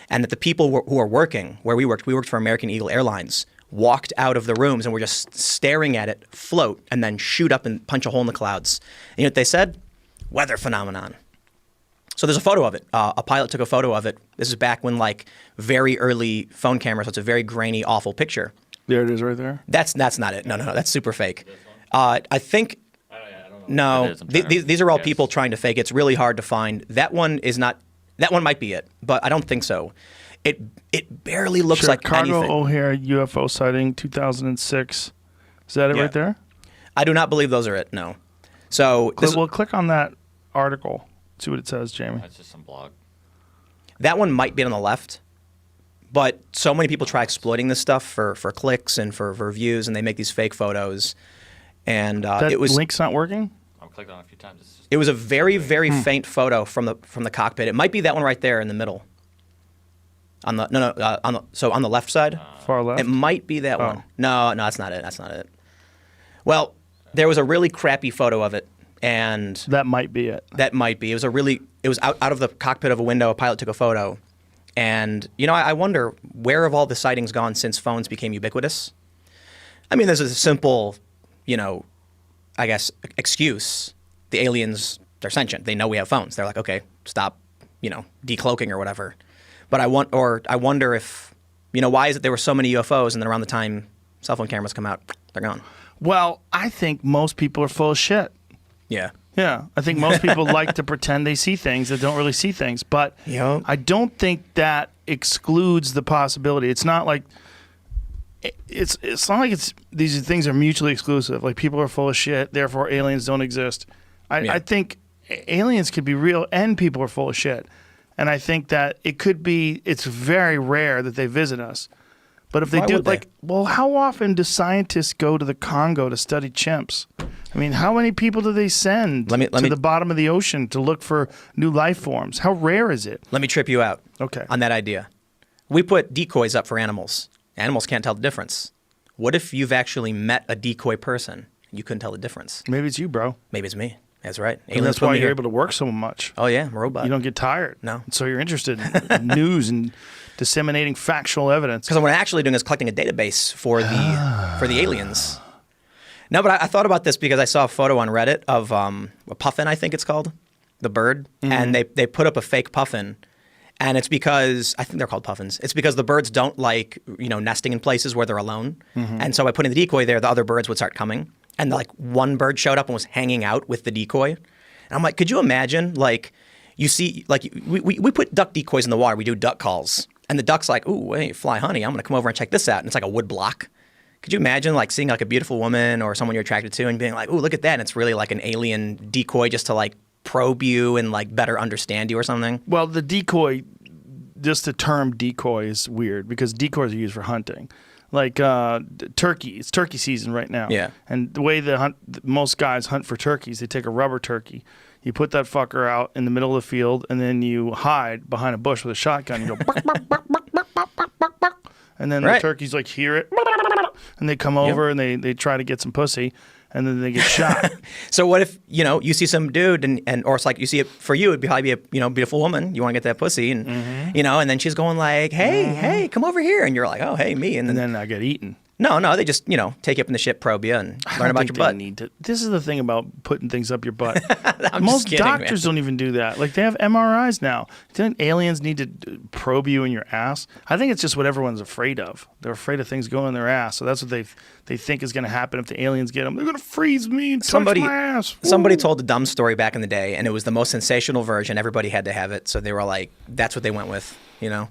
And that the people who were working, where we worked for American Eagle Airlines, walked out of the rooms and were just staring at it float and then shoot up and punch a hole in the clouds. And you know what they said? Weather phenomenon. So there's a photo of it. A pilot took a photo of it. This is back when very early phone cameras, so it's a very grainy, awful picture. There it is right there. That's not it. No, that's super fake. I think I don't know what no. that is. I'm trying to These are all guess. people trying to fake it. It's really hard to find. That one is not. That one might be it, but I don't think so. It barely looks like Chicago anything. O'Hare UFO sighting 2006. Is that it Yeah. right there? I do not believe those are it. No. So Well, click on that article. See what it says, Jamie. That's just some blog. that one might be on the left, but so many people try exploiting this stuff for clicks and for views, and they make these fake photos. And That it was link's not working? I've clicked on it a few times. It's just it was a very faint photo from the cockpit. It might be that one right there in the middle. On the on the left side. Far left? It might be that Oh. one. No, that's not it. That's not it. Well, there was a really crappy photo of it, and That might be it. that might be. It was out of the cockpit of a window. A pilot took a photo, and I wonder where have all the sightings gone since phones became ubiquitous. I mean, there's a simple, I guess excuse. The aliens, they're sentient. They know we have phones. They're like, okay, stop, decloaking or whatever. But I wonder if, why is it there were so many UFOs and then around the time cell phone cameras come out, they're gone. Well, I think most people are full of shit. Yeah. Yeah, I think most people like to pretend they see things that don't really see things, but Yep. I don't think that excludes the possibility. It's not like it's not like these things are mutually exclusive. Like people are full of shit, therefore aliens don't exist. I think aliens could be real and people are full of shit. And I think that it's very rare that they visit us. But if they Why do, would they? well, how often do scientists go to the Congo to study chimps? I mean, how many people do they send Let me- to the bottom of the ocean to look for new life forms? How rare is it? Let me trip you out. Okay. On that idea. We put decoys up for animals. Animals can't tell the difference. What if you've actually met a decoy person and you couldn't tell the difference? Maybe it's you, bro. Maybe it's me. That's right. And Aliens that's put why me you're here. able to work so much. Oh yeah, I'm a robot. You don't get tired. No. So you're interested in news and disseminating factual evidence. Because what I'm actually doing is collecting a database for the aliens. No, but I thought about this because I saw a photo on Reddit of a puffin, I think it's called, the bird, and they put up a fake puffin, and it's because I think they're called puffins. It's because the birds don't like nesting in places where they're alone, and so by putting the decoy there, the other birds would start coming, and like one bird showed up and was hanging out with the decoy, and I'm like, could you imagine like you see like we put duck decoys in the water, we do duck calls. And the duck's like, ooh, hey, fly honey, I'm going to come over and check this out. And it's like a wood block. Could you imagine like seeing like a beautiful woman or someone you're attracted to and being like, ooh, look at that. And it's really like an alien decoy just to like probe you and like better understand you or something? Well, the decoy, just the term decoy is weird because decoys are used for hunting. Like turkey, it's turkey season right now. Yeah. And the way most guys hunt for turkeys, they take a rubber turkey. You put that fucker out in the middle of the field, and then you hide behind a bush with a shotgun. You go, bark, bark, bark, bark, bark, bark, bark, bark, bark. And then the Right. turkeys like hear it, and they come over and they try to get some pussy, and then they get shot. So what if, you see some dude and or it's like you see it for you, it'd probably be a, beautiful woman. You want to get that pussy and, and then she's going like, hey, come over here. And you're like, oh, hey, me. And And then, then I get eaten. no, they just, take you up in the ship, probe you and I learn don't about think your they butt. need to. This is the thing about putting things up your butt. I'm Most just kidding, man. doctors don't even do that. Like they have MRIs now. Don't aliens need to probe you in your ass? I think it's just what everyone's afraid of. They're afraid of things going in their ass. So that's what they think is going to happen if the aliens get them. They're going to freeze me and touch my ass. Somebody Woo. told a dumb story back in the day, and it was the most sensational version. Everybody had to have it, so they were like, "That's what they went with,"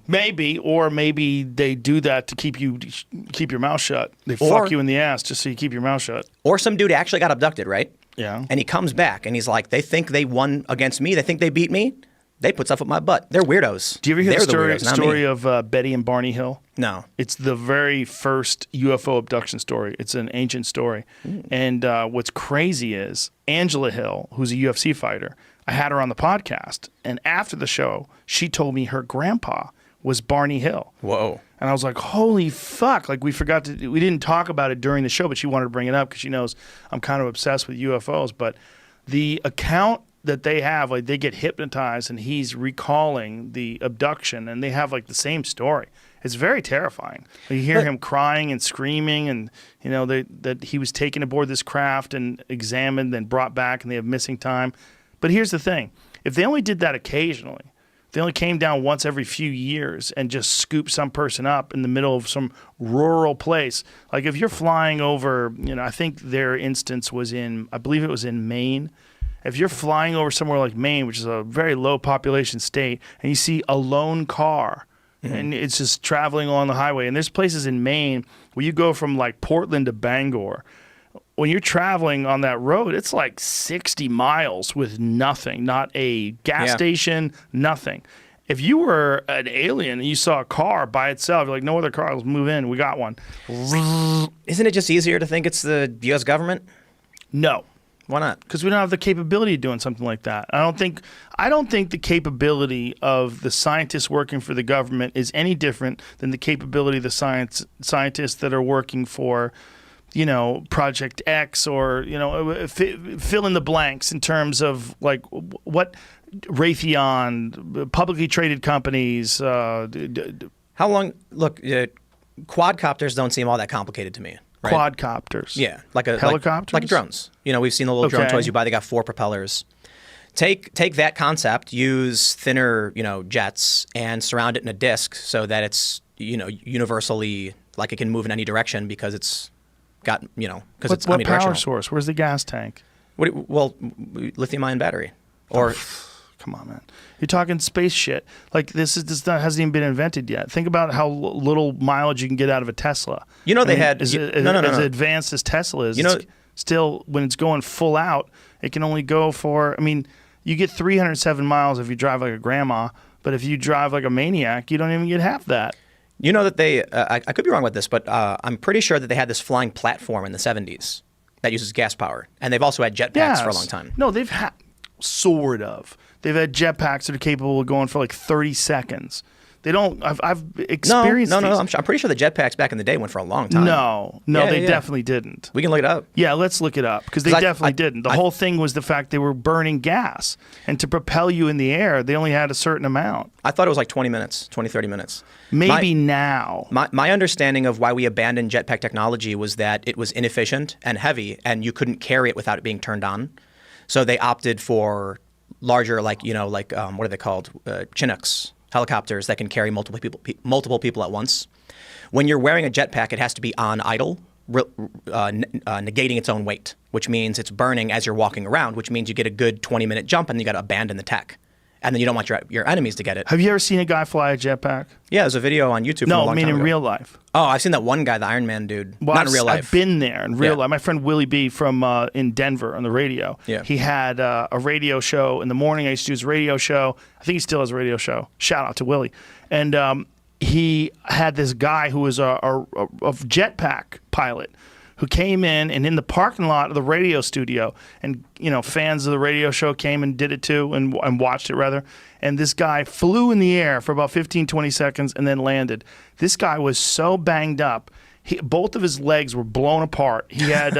Maybe, or maybe they do that to keep your mouth shut. They Or- fuck you in the ass just so you keep your mouth shut. Or some dude actually got abducted, right? Yeah. And he comes back, and he's like, "They think they won against me. They think they beat me. They put stuff up my butt. They're weirdos." Do you ever hear They're the weirdos, not me. story of Betty and Barney Hill? No. It's the very first UFO abduction story. It's an ancient story. And what's crazy is Angela Hill, who's a UFC fighter, I had her on the podcast. And after the show, she told me her grandpa was Barney Hill. Whoa. And I was like, holy fuck. Like we didn't talk about it during the show, but she wanted to bring it up because she knows I'm kind of obsessed with UFOs. But the account that they have, like they get hypnotized and he's recalling the abduction and they have like the same story. It's very terrifying. You hear him crying and screaming and, that he was taken aboard this craft and examined and brought back and they have missing time. But here's the thing. If they only did that occasionally, they only came down once every few years and just scooped some person up in the middle of some rural place. Like if you're flying over, I think their instance was I believe it was in Maine. If you're flying over somewhere like Maine, which is a very low population state, and you see a lone car and it's just traveling along the highway. And there's places in Maine where you go from like Portland to Bangor. When you're traveling on that road, it's like 60 miles with nothing, not a gas station, nothing. If you were an alien and you saw a car by itself, you're like, no other car, let's move in, we got one. Isn't it just easier to think it's the U.S. government? No. Why not? Because we don't have the capability of doing something like that. I don't think the capability of the scientists working for the government is any different than the capability of the scientists that are working for, Project X or, fill in the blanks in terms of like what Raytheon, publicly traded companies. How long? Look, quadcopters don't seem all that complicated to me. Right? Quadcopters. Yeah, like a helicopters, like drones. We've seen the little drone Okay. toys you buy. They got 4 propellers. Take that concept, use thinner, jets, and surround it in a disc so that it's, universally like it can move in any direction because it's got, because it's What power omnidirectional. source? Where's the gas tank? Lithium-ion battery, or Come on, man. You're talking space shit. Like this hasn't even been invented yet. Think about how little mileage you can get out of a Tesla. They had as no. advanced as Tesla is. It's still when it's going full out, it can only go for. I mean, you get 307 miles if you drive like a grandma, but if you drive like a maniac, you don't even get half that. You know that they, I could be wrong with this, but I'm pretty sure that they had this flying platform in the 70s that uses gas power. And they've also had jetpacks for a long time. No, they've had, sort of. They've had jetpacks that are capable of going for like 30 seconds. They don't, I've experienced No, these. I'm pretty sure the jetpacks back in the day went for a long time. No, Yeah, they yeah. definitely didn't. We can look it up. Yeah, let's look it up because they 'Cause definitely didn't. The whole thing was the fact they were burning gas. And to propel you in the air, they only had a certain amount. I thought it was like 20 minutes, 20, 30 minutes. Maybe now. My understanding of why we abandoned jetpack technology was that it was inefficient and heavy, and you couldn't carry it without it being turned on. So they opted for larger, what are they called? Chinooks, helicopters that can carry multiple people at once. When you're wearing a jetpack, it has to be on idle, negating its own weight, which means it's burning as you're walking around, which means you get a good 20-minute jump and you got to abandon the tech. And then you don't want your enemies to get it. Have you ever seen a guy fly a jetpack? Yeah, there's a video on YouTube from a No, long I mean time in ago. real life. Oh, I've seen that one guy, the Iron Man dude. Well, Not in real life. I've been there in real Yeah. life. My friend Willie B from in Denver on the radio. Yeah. He had a radio show in the morning. I used to do his radio show. I think he still has a radio show. Shout out to Willie. And he had this guy who was a jetpack pilot who came in the parking lot of the radio studio, and fans of the radio show came and did it too and watched it rather. And this guy flew in the air for about 15, 20 seconds and then landed. This guy was so banged up. Both of his legs were blown apart. He had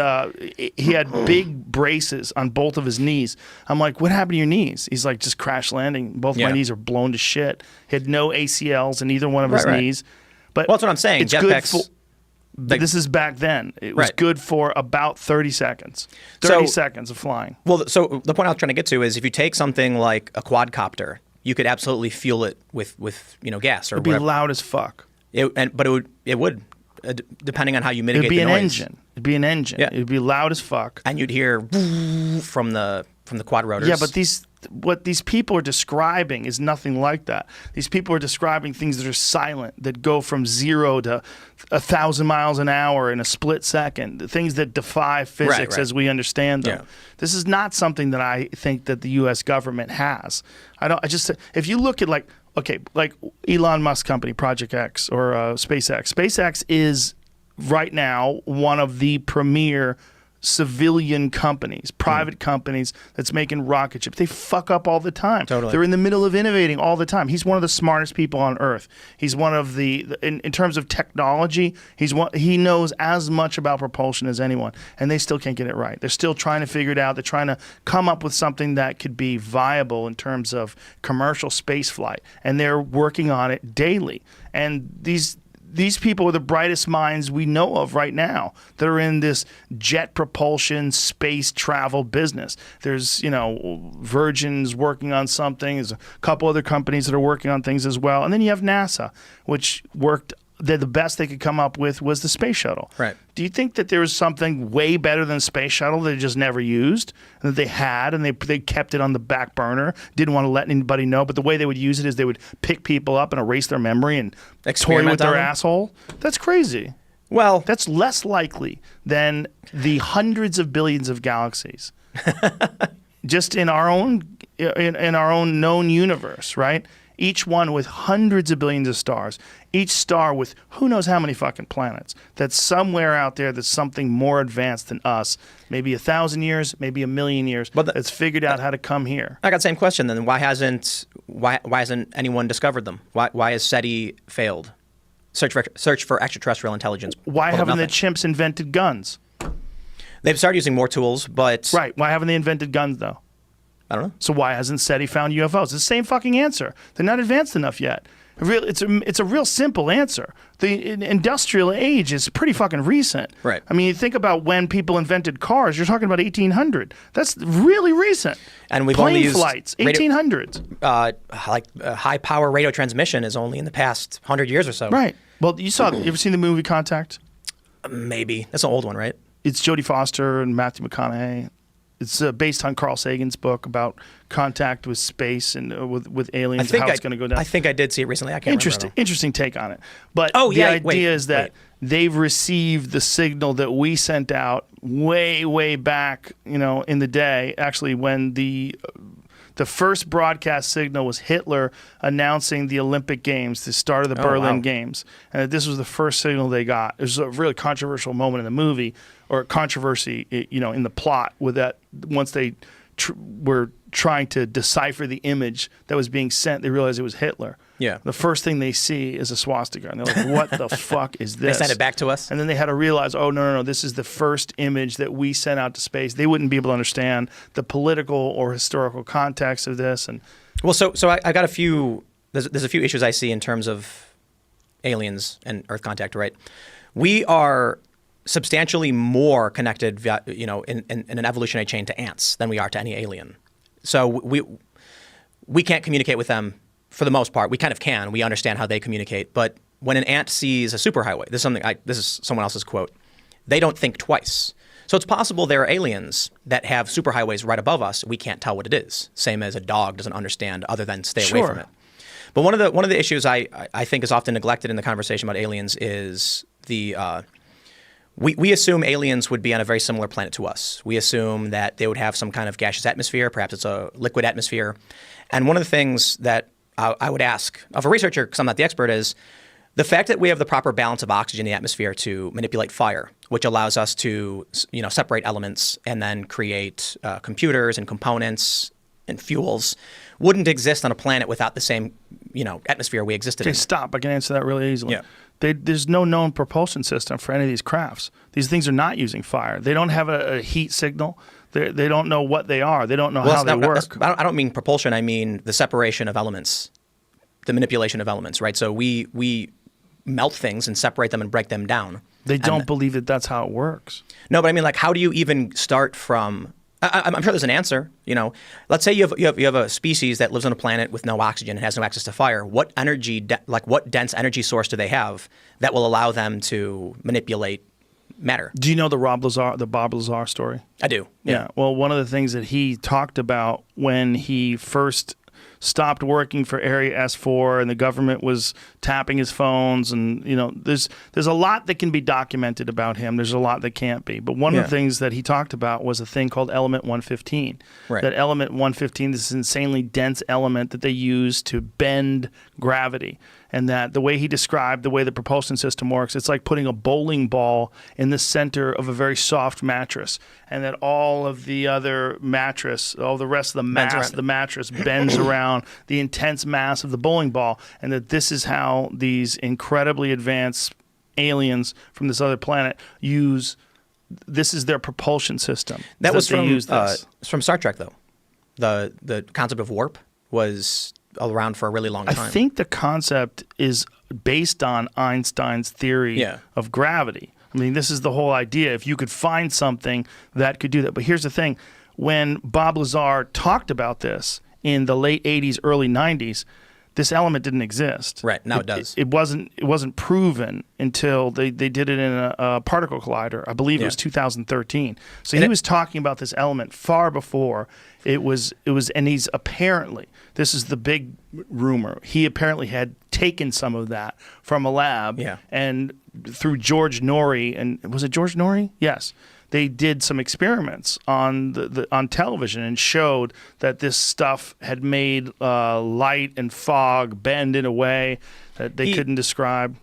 big braces on both of his knees. I'm like, what happened to your knees? He's like, just crash landing. Both my knees are blown to shit. He had no ACLs in either one of his Right. knees. But Well, that's what I'm saying. It's good Jetpacks. for, this is back then. It was Right. good for about 30 seconds. 30 So- seconds of flying. Well, so the point I was trying to get to is if you take something like a quadcopter, you could absolutely fuel it with gas or It'd be whatever. loud as fuck. But it would depending on how you mitigate It'd be the an noise. engine. It'd be an engine. Yeah. It'd be loud as fuck. And you'd hear from the quad rotors. Yeah, but what these people are describing is nothing like that. These people are describing things that are silent, that go from 0 to 1,000 miles an hour in a split second, things that defy physics right. as we understand them. Yeah. This is not something that I think that the U.S. government has. If you look at like Elon Musk company, Project X or SpaceX. SpaceX is right now one of the premier civilian companies, private companies that's making rocket ships. They fuck up all the time. Totally. They're in the middle of innovating all the time. He's one of the smartest people on earth. He's one of in terms of technology, he knows as much about propulsion as anyone, and they still can't get it right. They're still trying to figure it out. They're trying to come up with something that could be viable in terms of commercial space flight, and they're working on it daily. And these people are the brightest minds we know of right now that are in this jet propulsion space travel business. There's, Virgin's working on something. There's a couple other companies that are working on things as well. And then you have NASA, which worked the best they could come up with was the space shuttle. Right. Do you think that there was something way better than space shuttle that they just never used, and that they had, and they kept it on the back burner, didn't want to let anybody know, but the way they would use it is they would pick people up and erase their memory and toy Experiment with their on them? asshole? That's crazy. Well, That's less likely than the hundreds of billions of galaxies. Just in our own known universe, right? Each one with hundreds of billions of stars. Each star with who knows how many fucking planets. That's somewhere out there that's something more advanced than us. Maybe 1,000 years, maybe 1,000,000 years. But that's figured out how to come here. I got the same question then. Why hasn't anyone discovered them? Why has SETI failed? Search for extraterrestrial intelligence. Why Pulled up haven't the nothing. chimps invented guns? They've started using more tools, but Right. Why haven't they invented guns though? I don't know. So why hasn't SETI found UFOs? It's the same fucking answer. They're not advanced enough yet. It's a real simple answer. The industrial age is pretty fucking recent. Right. I mean, you think about when people invented cars. You're talking about 1800. That's really recent. And we've plane only used flights, radio- 1800s. High power radio transmission is only in the past 100 years or so. Right. Well, you ever seen the movie Contact? Maybe. That's an old one, right? It's Jodie Foster and Matthew McConaughey. It's based on Carl Sagan's book about contact with space and with aliens, and how it's going to go down. I think I did see it recently. I can't remember. Interesting take on it. But Oh, the yeah, idea wait, is that they've received the signal that we sent out way back, in the day. Actually, when the first broadcast signal was Hitler announcing the Olympic Games, the start of the Berlin wow. Games, and that this was the first signal they got. It was a really controversial moment in the movie, or controversy, in the plot, with that once they were trying to decipher the image that was being sent, they realized it was Hitler. Yeah. The first thing they see is a swastika, and they're like, "What the fuck is this?" They sent it back to us? And then they had to realize, oh, no, this is the first image that we sent out to space. They wouldn't be able to understand the political or historical context of this. And Well, so I got a few. There's a few issues I see in terms of aliens and Earth contact. Right, we are substantially more connected, in an evolutionary chain to ants than we are to any alien. So we can't communicate with them for the most part. We kind of can. We understand how they communicate. But when an ant sees a superhighway, this is someone else's quote. They don't think twice. So it's possible there are aliens that have superhighways right above us. We can't tell what it is. Same as a dog doesn't understand other than stay away from it. But one of the issues I think is often neglected in the conversation about aliens is we assume aliens would be on a very similar planet to us. We assume that they would have some kind of gaseous atmosphere. Perhaps it's a liquid atmosphere. And one of the things that I would ask of a researcher, because I'm not the expert, is the fact that we have the proper balance of oxygen in the atmosphere to manipulate fire, which allows us to separate elements and then create computers and components and fuels, wouldn't exist on a planet without the same atmosphere we existed okay, in. stop. I can answer that really easily. Yeah. There's no known propulsion system for any of these crafts. These things are not using fire. They don't have a heat signal. They don't know what they are. They don't know how they work. I don't mean propulsion. I mean the separation of elements, the manipulation of elements, right? So we melt things and separate them and break them down. They don't believe that that's how it works. No, but I mean, like, how do you even start from? I'm sure there's an answer. Let's say you have a species that lives on a planet with no oxygen and has no access to fire. What energy, what dense energy source do they have that will allow them to manipulate matter? Do you know the Bob Lazar story? I do. Yeah. Well, one of the things that he talked about when he first stopped working for Area S4 and the government was tapping his phones, and there's a lot that can be documented about him. There's a lot that can't be. But one of the things that he talked about was a thing called element 115. Right. That element 115, this insanely dense element that they use to bend gravity. And that the way he described the way the propulsion system works, it's like putting a bowling ball in the center of a very soft mattress, and that all of the other mattress, all the rest of the mass of the mattress bends around the intense mass of the bowling ball, and that this is how these incredibly advanced aliens from this other planet this is their propulsion system. That was they use this. from Star Trek, though. The concept of warp was around for a really long time. I think the concept is based on Einstein's theory of gravity. I mean, this is the whole idea. If you could find something that could do that. But here's the thing. When Bob Lazar talked about this in the late 80s, early 90s, this element didn't exist. Right, now it does. It wasn't proven until they did it in a particle collider. I believe it was 2013. So he was talking about this element far before it was, and he's apparently, this is the big rumor, he apparently had taken some of that from a lab, and through George Norrie, and was it George Norrie? Yes. They did some experiments on on television and showed that this stuff had made light and fog bend in a way that they couldn't describe.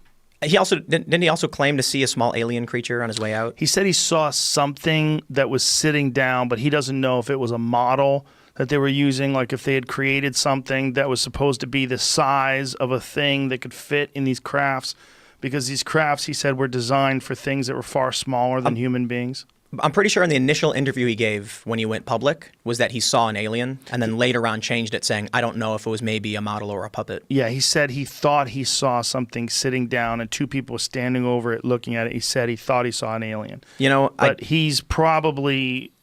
He also didn't he also claim to see a small alien creature on his way out? He said he saw something that was sitting down, but he doesn't know if it was a model that they were using, like if they had created something that was supposed to be the size of a thing that could fit in these crafts, because these crafts, he said, were designed for things that were far smaller than human beings. I'm pretty sure in the initial interview he gave when he went public was that he saw an alien, and then later on changed it saying, I don't know if it was maybe a model or a puppet. Yeah, he said he thought he saw something sitting down and two people standing over it looking at it. He said he thought he saw an alien. You know, but he's probably...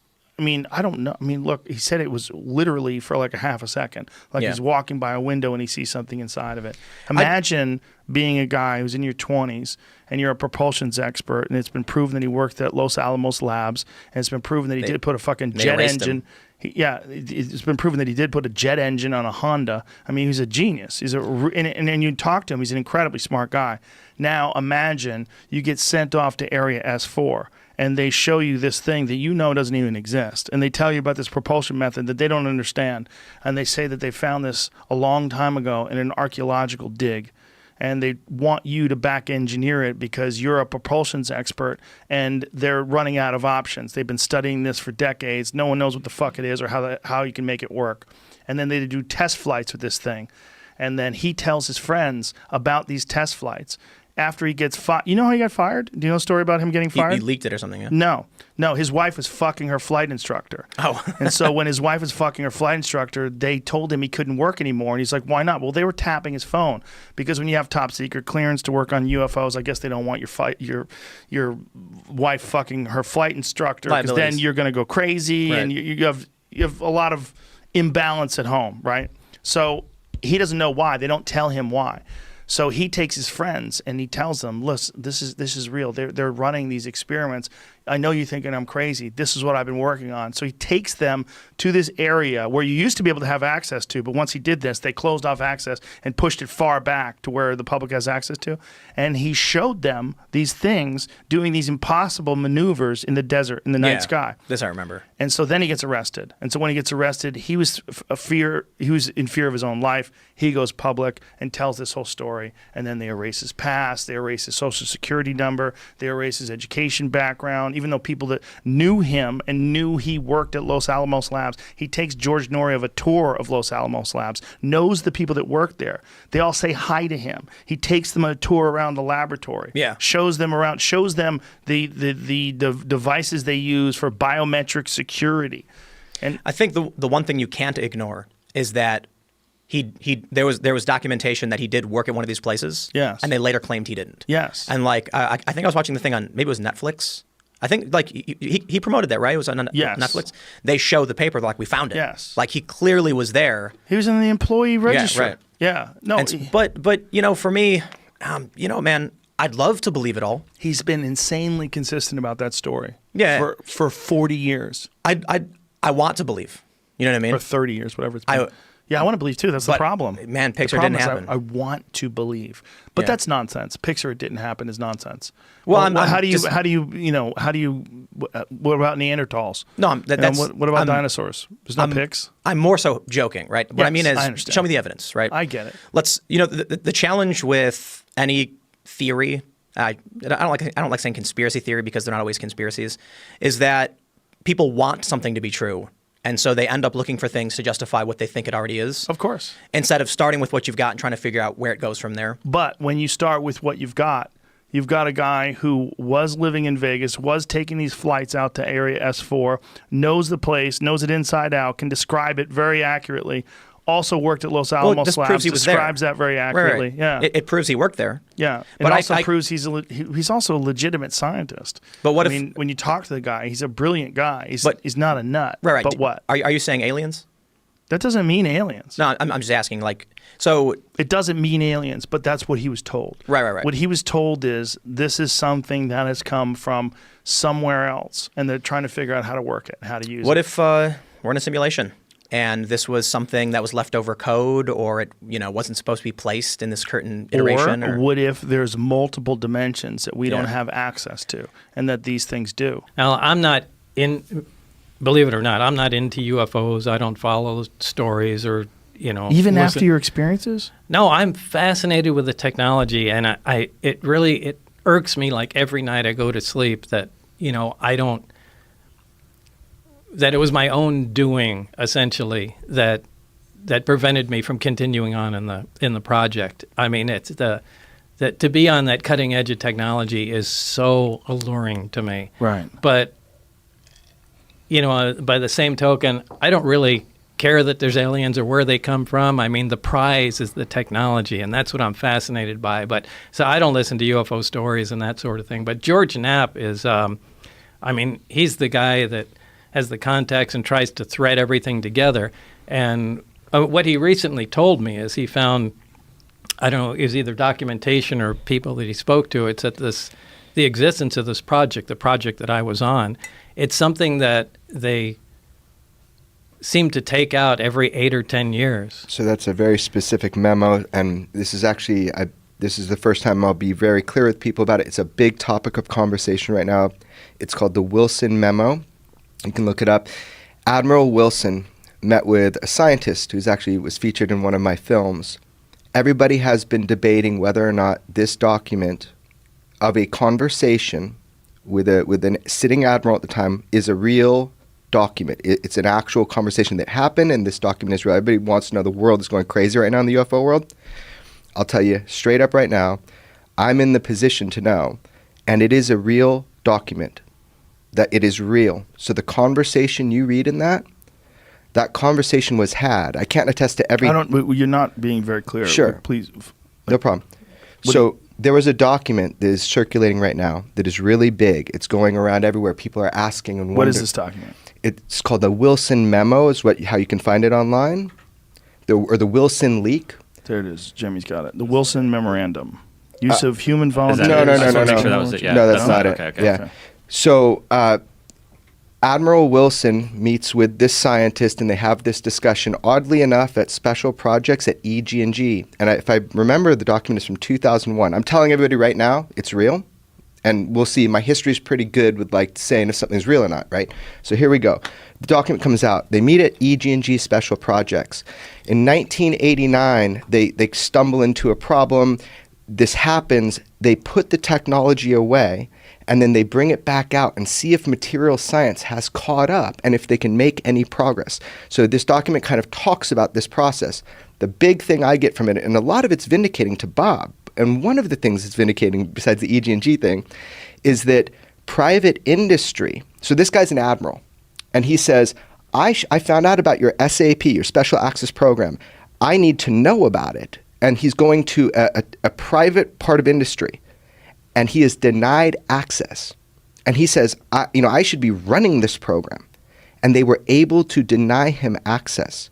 I mean, I don't know. I mean, look, he said it was literally for like a half a second. Like he's walking by a window and he sees something inside of it. Imagine being a guy who's in your 20s and you're a propulsions expert, and it's been proven that he worked at Los Alamos Labs, and it's been proven that he did put a fucking jet engine. It's been proven that he did put a jet engine on a Honda. I mean, he's a genius. And you talk to him, he's an incredibly smart guy. Now, imagine you get sent off to Area S4, and they show you this thing that you know doesn't even exist. And they tell you about this propulsion method that they don't understand. And they say that they found this a long time ago in an archaeological dig. And they want you to back engineer it because you're a propulsions expert, and they're running out of options. They've been studying this for decades. No one knows what the fuck it is or how you can make it work. And then they do test flights with this thing. And then he tells his friends about these test flights. After he gets fired, you know how he got fired? Do you know a story about him getting fired? He leaked it or something, yeah? No, his wife was fucking her flight instructor. Oh. And so when his wife was fucking her flight instructor, they told him he couldn't work anymore. And he's like, why not? Well, they were tapping his phone because when you have top secret clearance to work on UFOs, I guess they don't want your wife fucking her flight instructor, because then you're going to go crazy, and you have a lot of imbalance at home, right? So he doesn't know why. They don't tell him why. So he takes his friends and he tells them, listen, this is real. They're running these experiments. I know you're thinking I'm crazy. This is what I've been working on. So he takes them to this area where you used to be able to have access to, but once he did this, they closed off access and pushed it far back to where the public has access to. And he showed them these things doing these impossible maneuvers in the desert, in the night sky. This I remember. And so then he gets arrested. And so when he gets arrested, he was in fear of his own life. He goes public and tells this whole story. And then they erase his past. They erase his social security number. They erase his education background. Even though people that knew him and knew he worked at Los Alamos Labs, he takes George Norrie of a tour of Los Alamos Labs, knows the people that work there. They all say hi to him. He takes them on a tour around the laboratory. Shows them around, shows them the devices they use for biometric security. And I think the one thing you can't ignore is that there was documentation that he did work at one of these places. Yes. And they later claimed he didn't. Yes. And like I think I was watching the thing on, maybe it was Netflix. I think like he promoted that, right? It was on Netflix. They show the paper like we found it. Yes. Like he clearly was there. He was in the employee register. Yeah, right. Yeah. No. But you know, for me, man, I'd love to believe it all. He's been insanely consistent about that story. Yeah. For 40 years. I want to believe. You know what I mean? Or 30 years, whatever it's been. Yeah, I want to believe too. That's the problem. Man, Pixar didn't happen. I want to believe, but that's nonsense. Pixar, it didn't happen is nonsense. Well, how do you what about Neanderthals? No, what about dinosaurs? There's no pics. I'm more so joking, right? What I mean is, show me the evidence, right? I get it. Let's, the challenge with any theory. I don't like saying conspiracy theory because they're not always conspiracies. Is that people want something to be true. And so they end up looking for things to justify what they think it already is. Of course. Instead of starting with what you've got and trying to figure out where it goes from there. But when you start with what you've got a guy who was living in Vegas, was taking these flights out to Area S4, knows the place, knows it inside out, can describe it very accurately, also worked at Los Alamos Labs, describes that very accurately. Right. Yeah, it proves he worked there. Yeah, but it also proves he's also a legitimate scientist. But what when you talk to the guy, he's a brilliant guy. He's not a nut. Right. But what? Are you saying aliens? That doesn't mean aliens. No, I'm just asking. So It doesn't mean aliens, but that's what he was told. Right. What he was told is this is something that has come from somewhere else, and they're trying to figure out how to work it, how to use it. What if we're in a simulation and this was something that was leftover code, or it wasn't supposed to be placed in this certain iteration? Or what if there's multiple dimensions that we don't have access to, and that these things do? Now, I'm not in. Believe it or not, I'm not into UFOs. I don't follow stories or Even after your experiences? No, I'm fascinated with the technology, and it irks me like every night I go to sleep that I don't. That it was my own doing essentially that prevented me from continuing on in the project. I mean, it's that to be on that cutting edge of technology is so alluring to me. Right. But by the same token, I don't really care that there's aliens or where they come from. I mean, the prize is the technology, and that's what I'm fascinated by. But so I don't listen to UFO stories and that sort of thing. But George Knapp is, he's the guy that has the contacts and tries to thread everything together. And what he recently told me is he found, I don't know, it was either documentation or people that he spoke to. It's that the existence of this project, the project that I was on, it's something that they seem to take out every 8 or 10 years. So that's a very specific memo, and this is actually, this is the first time I'll be very clear with people about it. It's a big topic of conversation right now. It's called the Wilson Memo. You can look it up. Admiral Wilson met with a scientist who's actually was featured in one of my films. Everybody has been debating whether or not this document of a conversation with a sitting admiral at the time is a real document. It's an actual conversation that happened, and this document is real. Everybody wants to know. The world is going crazy right now in the UFO world. I'll tell you straight up right now, I'm in the position to know, and it is a real document, that it is real. So the conversation you read in that conversation was had. I can't attest to every... You're not being very clear. Sure. Please. No problem. So there was a document that is circulating right now that is really big. It's going around everywhere. People are asking and wondering. What is this document? It's called the Wilson Memo, is how you can find it online, or the Wilson Leak. There it is. Jimmy's got it. The Wilson Memorandum. Use of human Is volunteers. that No, it? I just no, wanna no. make sure that was it. Yeah, No, that's not it. Okay. Yeah. Okay. So Admiral Wilson meets with this scientist, and they have this discussion, oddly enough, at special projects at EG&G. And if I remember, the document is from 2001. I'm telling everybody right now, it's real. And we'll see. My history is pretty good with saying if something's real or not, right? So here we go. The document comes out. They meet at EG&G Special Projects. In 1989, they stumble into a problem. This happens. They put the technology away, and then they bring it back out and see if material science has caught up and if they can make any progress. So this document kind of talks about this process. The big thing I get from it, and a lot of it's vindicating to Bob, and one of the things it's vindicating, besides the EG&G thing, is that private industry, so this guy's an admiral, and he says, I found out about your SAP, your Special Access Program. I need to know about it. And he's going to a private part of industry, and he is denied access. And he says, I should be running this program. And they were able to deny him access.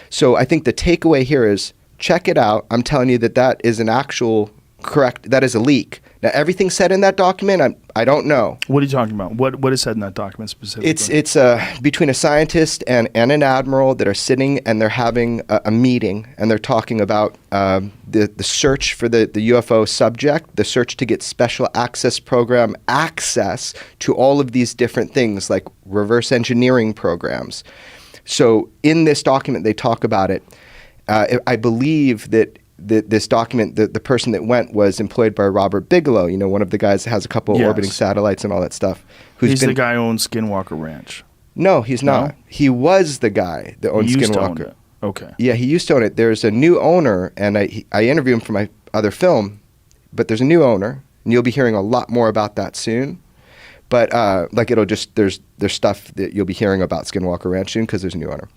So I think the takeaway here is, check it out. I'm telling you that is an actual correct, that is a leak. Now, everything said in that document, I don't know. What are you talking about? What is said in that document specifically? It's between a scientist and an admiral that are sitting, and they're having a meeting, and they're talking about the search for the UFO subject, the search to get special access program access to all of these different things like reverse engineering programs. So in this document, they talk about it. I believe that this document, the person that went was employed by Robert Bigelow, one of the guys that has a couple orbiting satellites and all that stuff. He's the guy who owns Skinwalker Ranch. No, he's not. No? He was the guy that owned He used to Skinwalker. own it. Okay. Yeah, he used to own it. There's a new owner, and I interviewed him for my other film, but there's a new owner, and you'll be hearing a lot more about that soon. But there's stuff that you'll be hearing about Skinwalker Ranch soon because there's a new owner.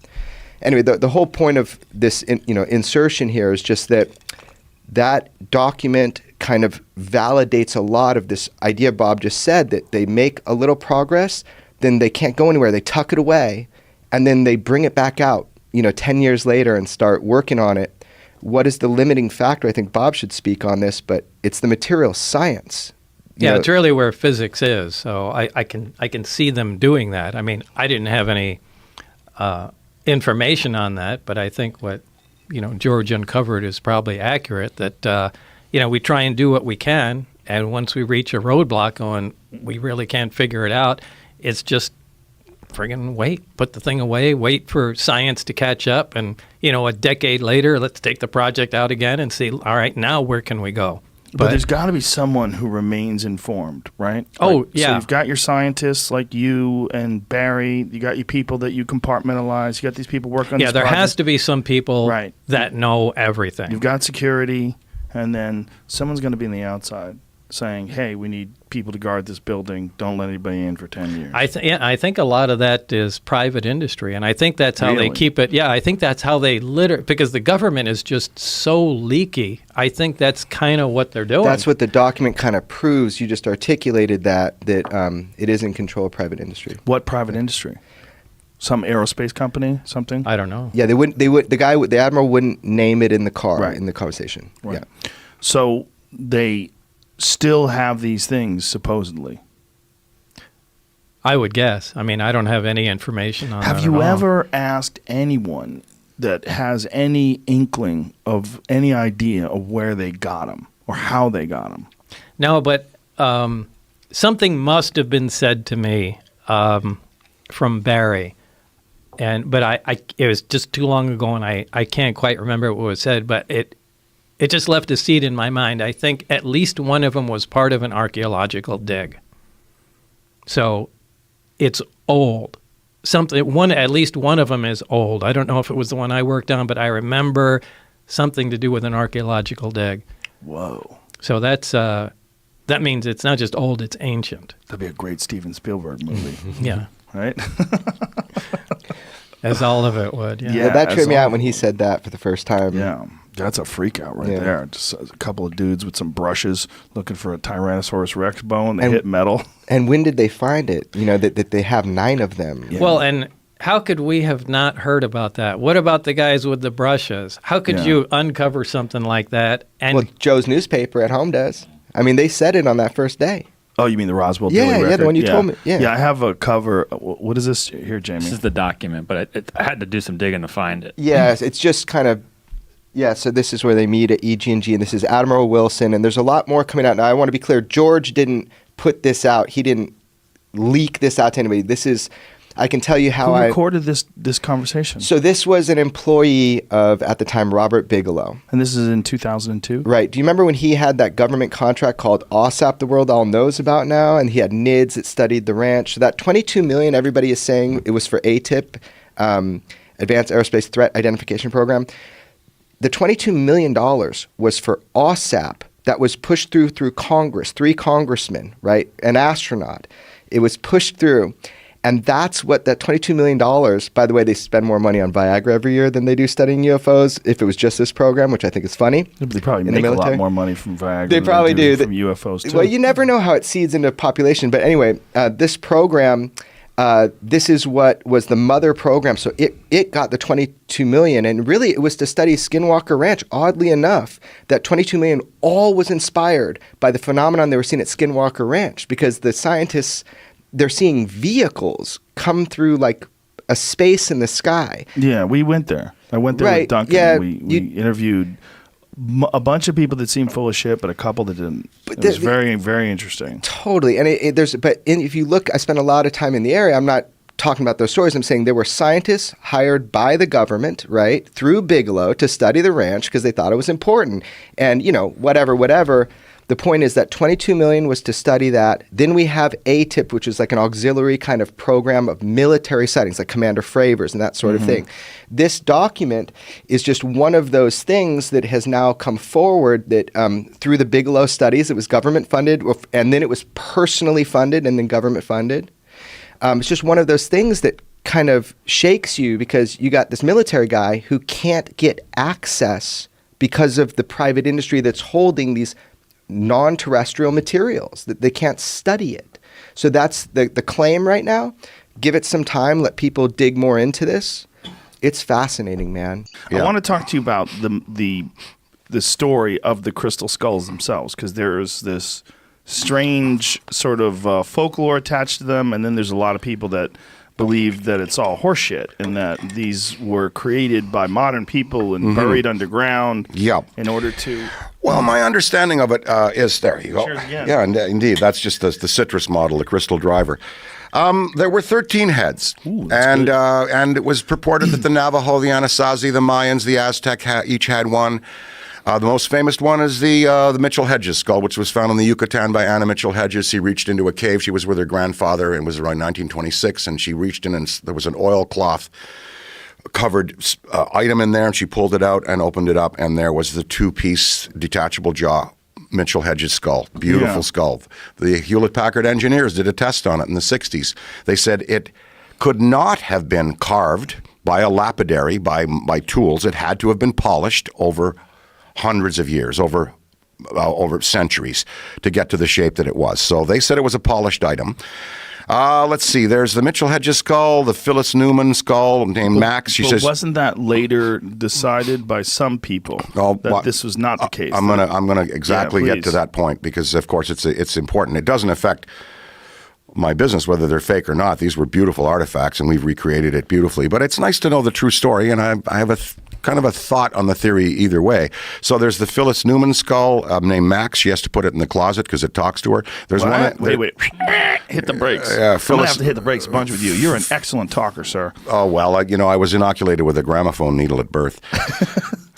Anyway, the whole point of this insertion here is just that document kind of validates a lot of this idea Bob just said, that they make a little progress, then they can't go anywhere. They tuck it away, and then they bring it back out 10 years later and start working on it, what is the limiting factor? I think Bob should speak on this, but it's the material science. Yeah, it's really where physics is. So I can see them doing that. I mean, I didn't have any information on that, but I think what George uncovered is probably accurate. That we try and do what we can, and once we reach a roadblock, going, we really can't figure it out. It's just friggin' wait, put the thing away, wait for science to catch up, and a decade later, let's take the project out again and see. All right, now where can we go? But there's got to be someone who remains informed, right? Oh, yeah. So you've got your scientists like you and Barry. You got your people that you compartmentalize. You got these people working on. Yeah, there has to be some people that know everything. You've got security, and then someone's going to be on the outside saying, "Hey, we need people to guard this building. Don't let anybody in for 10 years." I think a lot of that is private industry, and I think that's how they keep it. Yeah, I think that's how they because the government is just so leaky. I think that's kind of what they're doing. That's what the document kind of proves. You just articulated that it is in control of private industry. What private industry? Some aerospace company, something? I don't know. Yeah, the admiral wouldn't name it in the car in the conversation. Right. Yeah. So they still have these things, supposedly. I would guess. I mean, I don't have any information on that. Have you ever asked anyone that has any inkling of any idea of where they got them or how they got them? No, but something must have been said to me from Barry. But it was just too long ago, and I can't quite remember what was said, but it just left a seed in my mind. I think at least one of them was part of an archaeological dig. So it's old. At least one of them is old. I don't know if it was the one I worked on, but I remember something to do with an archaeological dig. Whoa. So that means it's not just old, it's ancient. That'd be a great Steven Spielberg movie. Yeah. Right? As all of it would. Yeah. Yeah, that tripped me out when he said that for the first time. Yeah. That's a freak out right there. Just a couple of dudes with some brushes looking for a Tyrannosaurus Rex bone. They hit metal. And when did they find it? That they have 9 of them. Yeah. Well, and how could we have not heard about that? What about the guys with the brushes? How could you uncover something like that? And Joe's newspaper at home does. I mean, they said it on that first day. Oh, you mean the Roswell Daily Record? Yeah, the one you told me. Yeah, I have a cover. What is this here, Jamie? This is the document, but I had to do some digging to find it. Yes, it's just kind of, so this is where they meet at EG&G, and this is Admiral Wilson, and there's a lot more coming out. Now, I want to be clear, George didn't put this out. He didn't leak this out to anybody. This is, I can tell you how Who recorded this conversation? So this was an employee of, at the time, Robert Bigelow. And this is in 2002? Right. Do you remember when he had that government contract called OSAP, the world all knows about now, and he had NIDS that studied the ranch? So that $22 million, everybody is saying it was for ATIP, Advanced Aerospace Threat Identification Program. The $22 million was for OSAP that was pushed through Congress, 3 congressmen, right, an astronaut. It was pushed through. And that's what that $22 million, by the way, they spend more money on Viagra every year than they do studying UFOs, if it was just this program, which I think is funny. They probably make a lot more money from Viagra they probably than do from UFOs, too. Well, you never know how it seeds into population. But anyway, this program, this is what was the mother program. So it got the $22 million. And really, it was to study Skinwalker Ranch. Oddly enough, that $22 million all was inspired by the phenomenon they were seeing at Skinwalker Ranch, because the scientists, they're seeing vehicles come through like a space in the sky. Yeah, we went there. I went there with Duncan. Yeah, we interviewed a bunch of people that seemed full of shit, but a couple that didn't. It was very, very interesting. Totally. And if you look, I spent a lot of time in the area. I'm not talking about those stories. I'm saying there were scientists hired by the government, right, through Bigelow to study the ranch because they thought it was important. And, whatever. The point is that $22 million was to study that. Then we have ATIP, which is like an auxiliary kind of program of military sightings, like Commander Fravers and that sort of thing. This document is just one of those things that has now come forward that through the Bigelow studies, it was government funded, and then it was personally funded and then government funded. It's just one of those things that kind of shakes you, because you got this military guy who can't get access because of the private industry that's holding these non-terrestrial materials, that they can't study it. So that's the claim right now. Give it some time, let people dig more into this. It's fascinating, man. I want to talk to you about the story of the crystal skulls themselves, because there's this strange sort of folklore attached to them, and then there's a lot of people that believe that it's all horseshit and that these were created by modern people and buried underground in order to... Well, my understanding of it is, there you go. Sure, yeah. Yeah, indeed. That's just the citrus model, the crystal driver. There were 13 heads, and it was purported that the Navajo, the Anasazi, the Mayans, the Aztec each had one. The most famous one is the Mitchell Hedges skull, which was found in the Yucatan by Anna Mitchell Hedges. She reached into a cave. She was with her grandfather, and it was around 1926, and she reached in, and there was an oilcloth covered item in there, and she pulled it out and opened it up, and there was the two-piece detachable jaw Mitchell Hedges skull. Beautiful skull. The Hewlett-Packard engineers did a test on it in the 60s. They said it could not have been carved by a lapidary, by tools. It had to have been polished over hundreds of years, over centuries, to get to the shape that it was. So they said it was a polished item. Let's see. There's the Mitchell Hedges skull, the Phyllis Newman skull named Max. She says, wasn't that later decided by some people that this was not the case? I'm gonna exactly get to that point, because of course it's important. It doesn't affect my business whether they're fake or not. These were beautiful artifacts, and we've recreated it beautifully. But it's nice to know the true story, and I have a kind of a thought on the theory either way. So there's the Phyllis Newman skull named Max. She has to put it in the closet because it talks to her. There's one. Wait. Hit the brakes. I'm going to have to hit the brakes a bunch with you. You're an excellent talker, sir. Oh, well, I was inoculated with a gramophone needle at birth.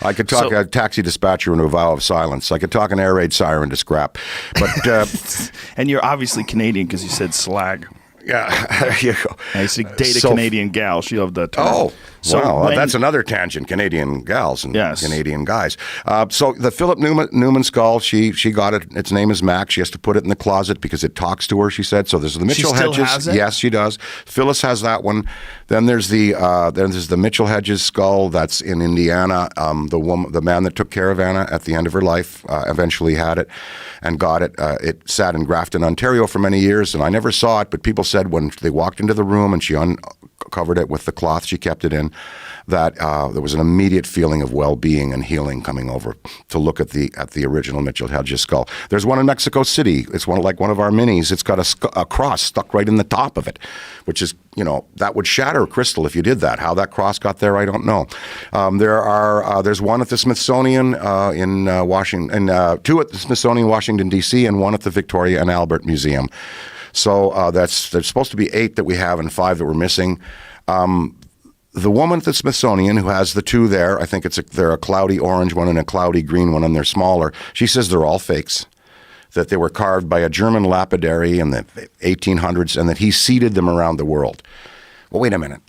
I could talk a taxi dispatcher into a vow of silence. I could talk an air raid siren to scrap. But and you're obviously Canadian because you said slag. Yeah, there you go. I used to date a Canadian gal. She loved that term. Oh, wow. That's another tangent, Canadian gals and Canadian guys. So the Philip Newman skull, she got it. Its name is Max. She has to put it in the closet because it talks to her, she said. So there's the Mitchell Hedges. She still has it? Yes, she does. Phyllis has that one. Then there's the Mitchell Hedges skull that's in Indiana. The man that took care of Anna at the end of her life eventually had it and got it. It sat in Grafton, Ontario for many years, and I never saw it, but people said when they walked into the room and she uncovered it with the cloth she kept it in, that there was an immediate feeling of well-being and healing coming over to look at the original Mitchell Hedges skull. There's one in Mexico City. It's one of our minis. It's got a cross stuck right in the top of it, which is, that would shatter a crystal if you did that. How that cross got there, I don't know. There's one at the Smithsonian in Washington, and two at the Smithsonian, Washington, D.C., and one at the Victoria and Albert Museum. So there's supposed to be 8 that we have and 5 that we're missing. The woman at the Smithsonian who has the 2 there, I think they're a cloudy orange one and a cloudy green one, and they're smaller. She says they're all fakes, that they were carved by a German lapidary in the 1800s, and that he seeded them around the world. Well, wait a minute.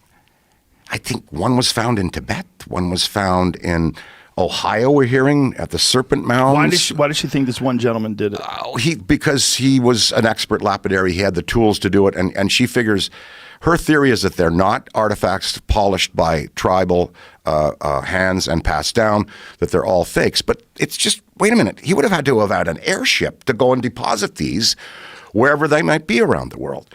I think one was found in Tibet. One was found in Ohio, we're hearing, at the Serpent Mounds. Why does she think this one gentleman did it? Because he was an expert lapidary. He had the tools to do it, and she figures her theory is that they're not artifacts polished by tribal hands and passed down, that they're all fakes. But it's just, wait a minute, he would have had to have had an airship to go and deposit these wherever they might be around the world.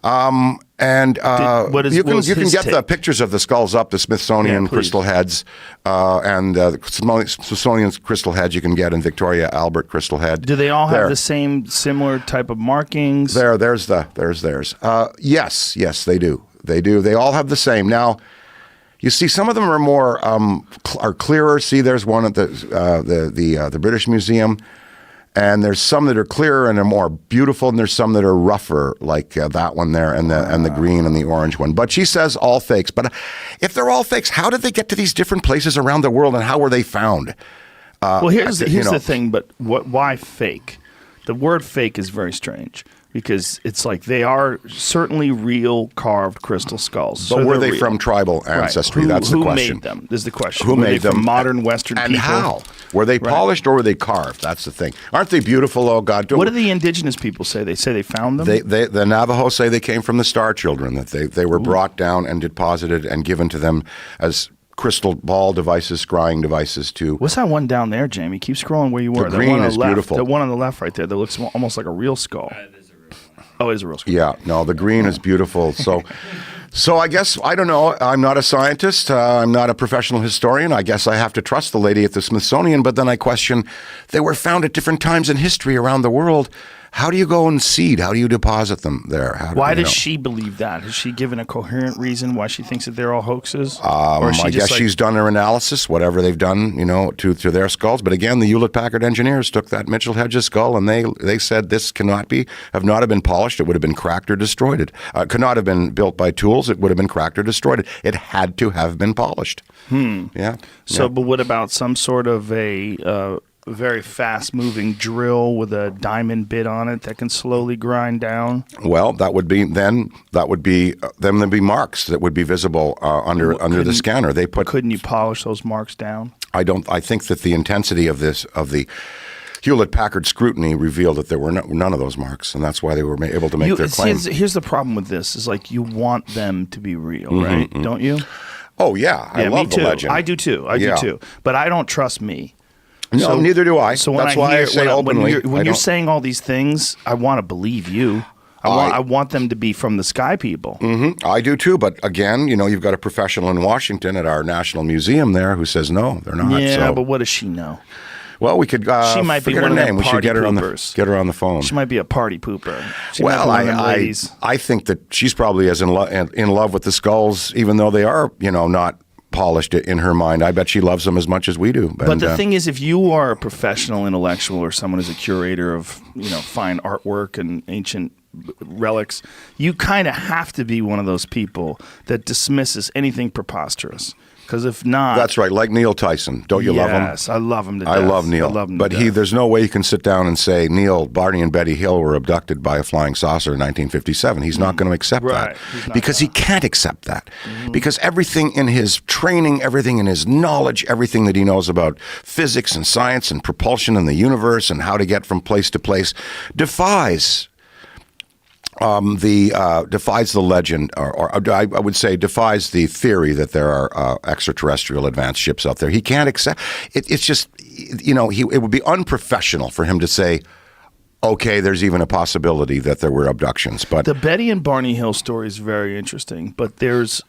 You can get the pictures of the skulls up, the Smithsonian crystal heads, and the Smithsonian crystal heads you can get in Victoria Albert crystal head. Do they all have the same similar type of markings? There's theirs. Yes, they do. They all have the same. Now, you see, some of them are more are clearer. See, there's one at the British Museum. And there's some that are clearer and are more beautiful, and there's some that are rougher, like that one there, and the green and the orange one. But she says all fakes. But if they're all fakes, how did they get to these different places around the world, and how were they found? Well, here's the thing. But why fake? The word fake is very strange, because it's like they are certainly real carved crystal skulls. But were they real from tribal ancestry? Right. That's the question. Who made them is the question. Who were made they them? From modern Western and people? And how? Were they polished or were they carved? That's the thing. Aren't they beautiful? Oh, God. What do the indigenous people say? They say they found them? The Navajo say they came from the Star Children, that they were brought down and deposited and given to them as crystal ball devices, scrying devices too. What's that one down there, Jamie? Keep scrolling where you were. The green is beautiful. The one on the left right there that looks almost like a real skull. Oh, it is a real skull. Yeah, no, the green is beautiful. So I guess, I don't know, I'm not a scientist, I'm not a professional historian. I guess I have to trust the lady at the Smithsonian, but then I question, they were found at different times in history around the world. How do you go and seed? How do you deposit them there? Why does she believe that? Has she given a coherent reason why she thinks that they're all hoaxes? I guess she's done her analysis, whatever they've done, to their skulls. But again, the Hewlett-Packard engineers took that Mitchell Hedges skull and they said this have not been polished. It would have been cracked or destroyed. It could not have been built by tools. It would have been cracked or destroyed. It had to have been polished. Yeah. So, but what about some sort of a very fast-moving drill with a diamond bit on it that can slowly grind down? Well, there'd be marks that would be visible under the scanner. Couldn't you polish those marks down? I think that the intensity of the Hewlett-Packard scrutiny revealed that there were none of those marks, and that's why they were able to make their claim. Here's the problem with this: is like you want them to be real, right? Don't you? Oh yeah, I love the legend. I do too. I do too. But I don't trust me. No, neither do I. So that's why I say openly. When you're saying all these things, I want to believe you. I want them to be from the sky people. Mm-hmm. I do too, but again, you've got a professional in Washington at our National Museum there who says no, they're not. Yeah, but what does she know? Well, we could. She might be one of them party poopers. Get her on the phone. She might be a party pooper. I think that she's probably as in love with the skulls, even though they are, not polished in her mind. I bet she loves them as much as we do. But the thing is, if you are a professional intellectual or someone who's a curator of fine artwork and ancient relics, you kind of have to be one of those people that dismisses anything preposterous. Because if not, that's right. Like Neil Tyson, don't you love him? Yes, I love him to death. I love Neil, but there's no way you can sit down and say Neil, Barney, and Betty Hill were abducted by a flying saucer in 1957. He's not going to accept that because he can't accept that because everything in his training, everything in his knowledge, everything that he knows about physics and science and propulsion and the universe and how to get from place to place defies the legend, or I would say defies the theory that there are extraterrestrial advanced ships out there. He can't accept it. It's just, it would be unprofessional for him to say, okay, there's even a possibility that there were abductions. But the Betty and Barney Hill story is very interesting, but there's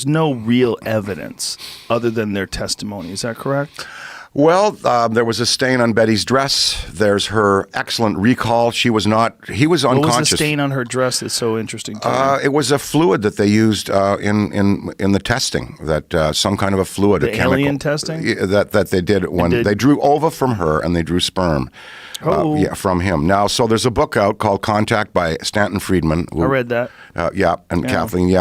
no real evidence other than their testimony. Is that correct? Well, there was a stain on Betty's dress. There's her excellent recall. He was unconscious. What was the stain on her dress that's so interesting to you? It was a fluid that they used in the testing, that some kind of a fluid, the a chemical. Alien testing? That they did when they drew ova from her and they drew sperm from him. Now, so there's a book out called Contact by Stanton Friedman. I read that. Kathleen,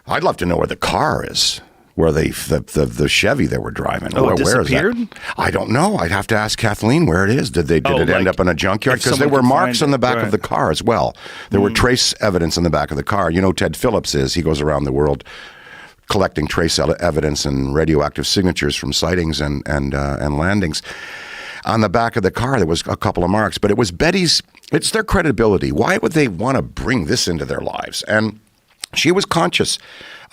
I'd love to know where the car is. Where the Chevy they were driving. Oh, it disappeared? Where is that? I don't know. I'd have to ask Kathleen where it is. Did it end up in a junkyard? Because there were marks on the back of the car as well. There were trace evidence in the back of the car. You know, Ted Phillips is. He goes around the world collecting trace evidence and radioactive signatures from sightings and landings. On the back of the car, there was a couple of marks, but it was Betty's. It's their credibility. Why would they want to bring this into their lives? And she was conscious,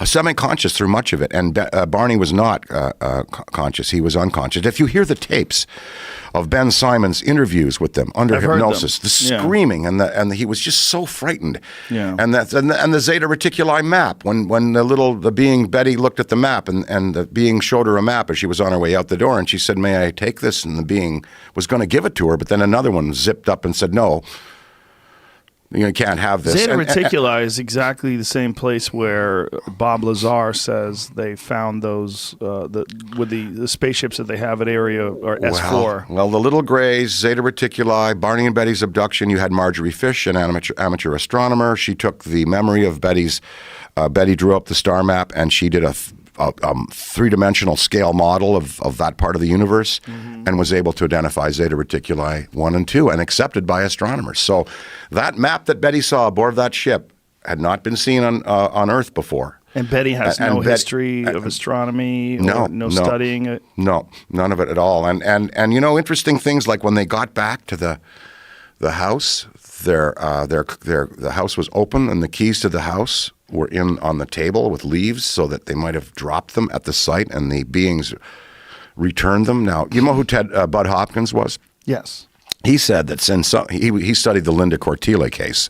semi-conscious through much of it, and Barney was not conscious. He was unconscious. If you hear the tapes of Ben Simon's interviews with them under hypnosis, the screaming and he was just so frightened. Yeah. And the Zeta Reticuli map, when the being Betty looked at the map and the being showed her a map as she was on her way out the door, and she said, "May I take this?" And the being was going to give it to her, but then another one zipped up and said, "No. You can't have this." Zeta Reticuli is exactly the same place where Bob Lazar says they found those with the spaceships that they have at Area or S4. Well, the Little Grays, Zeta Reticuli, Barney and Betty's abduction. You had Marjorie Fish, an amateur astronomer. She took the memory of Betty's. Betty drew up the star map, and she did a three-dimensional scale model of that part of the universe and was able to identify Zeta Reticuli 1 and 2 and accepted by astronomers. So that map that Betty saw aboard that ship had not been seen on Earth before. And Betty has history of astronomy or no studying it? No, none of it at all. And interesting things like when they got back to the house, the house was open and the keys to the house were on the table with leaves so that they might have dropped them at the site and the beings returned them. Now, you know who Bud Hopkins was? Yes. He said that since he studied the Linda Cortile case,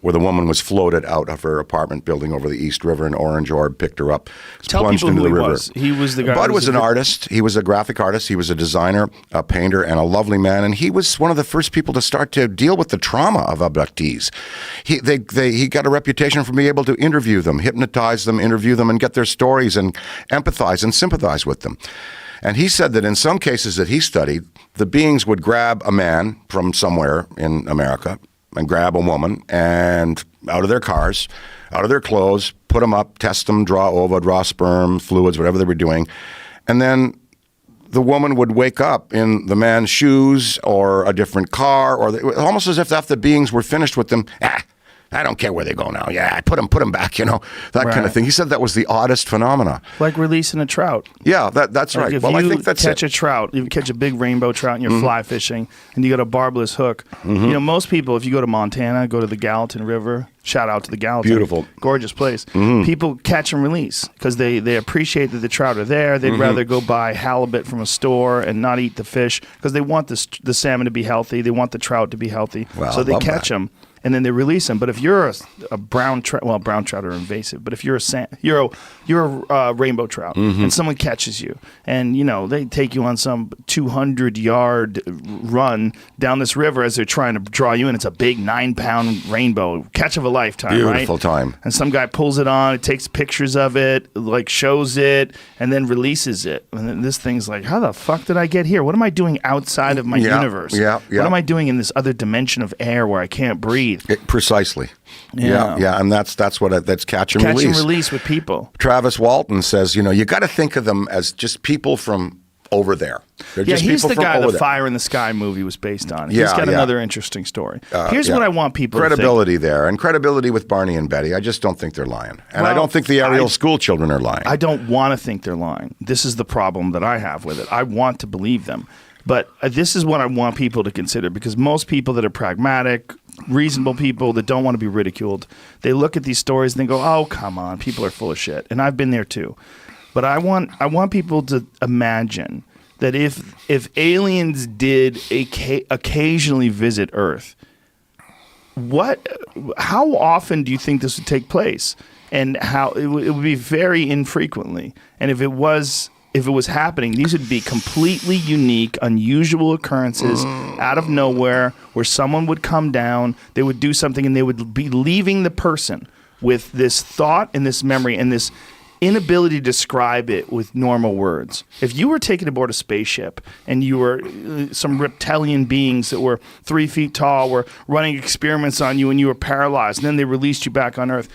where the woman was floated out of her apartment building over the East River, and Orange Orb picked her up, Tell plunged people into who the he river. was. He was the guy. Bud who was an artist. He was a graphic artist. He was a designer, a painter, and a lovely man. And he was one of the first people to start to deal with the trauma of abductees. He got a reputation for being able to interview them, hypnotize them, interview them, and get their stories and empathize and sympathize with them. And he said that in some cases that he studied, the beings would grab a man from somewhere in America and grab a woman and out of their cars, out of their clothes, put them up, test them, draw ova, draw sperm, fluids, whatever they were doing. And then the woman would wake up in the man's shoes or a different car, or almost as if after the beings were finished with them, I don't care where they go now. Yeah, I put them back, that kind of thing. He said that was the oddest phenomena. Like releasing a trout. Yeah, that's Like right. if Well, you I think that's catch it. a trout, you catch a big rainbow trout and you're fly fishing and you got a barbless hook. Most people, if you go to Montana, go to the Gallatin River, shout out to the Gallatin. Beautiful. Gorgeous place. People catch and release because they appreciate that the trout are there. They'd rather go buy halibut from a store and not eat the fish because they want the salmon to be healthy. They want the trout to be healthy. Well, so they love catch that. them. And then they release them. But if you're a brown trout, well, brown trout are invasive. But if you're a rainbow trout, and someone catches you, and they take you on some 200-yard run down this river as they're trying to draw you in. It's a big 9-pound rainbow, catch of a lifetime, right? Beautiful time. And some guy pulls it on, it takes pictures of it, like shows it, and then releases it. And then this thing's like, how the fuck did I get here? What am I doing outside of my universe? Yeah. What am I doing in this other dimension of air where I can't breathe? Precisely. Yeah, and that's that's catch and Catch release. and release with people. Travis Walton says, you got to think of them as just people from over there. They're Yeah, just he's people the from guy over the there. Fire in the Sky movie was based on. Yeah, He's got yeah. another interesting story. Here's Yeah. what I want people credibility there, and credibility with Barney and Betty. I just don't think they're lying, and I Well, don't think the Ariel school children are lying. I don't want to think they're lying. This is the problem that I have with it. I want to believe them. But this is what I want people to consider, because most people that are pragmatic, reasonable people that don't want to be ridiculed, they look at these stories and they go, oh, come on, people are full of shit. And I've been there too. But I want people to imagine that if aliens did occasionally visit Earth, how often do you think this would take place? And how it would be very infrequently. And if it was happening, these would be completely unique, unusual occurrences out of nowhere, where someone would come down, they would do something, and they would be leaving the person with this thought and this memory and this inability to describe it with normal words. If you were taken aboard a spaceship and you were some reptilian beings that were 3 feet tall were running experiments on you and you were paralyzed, and then they released you back on Earth,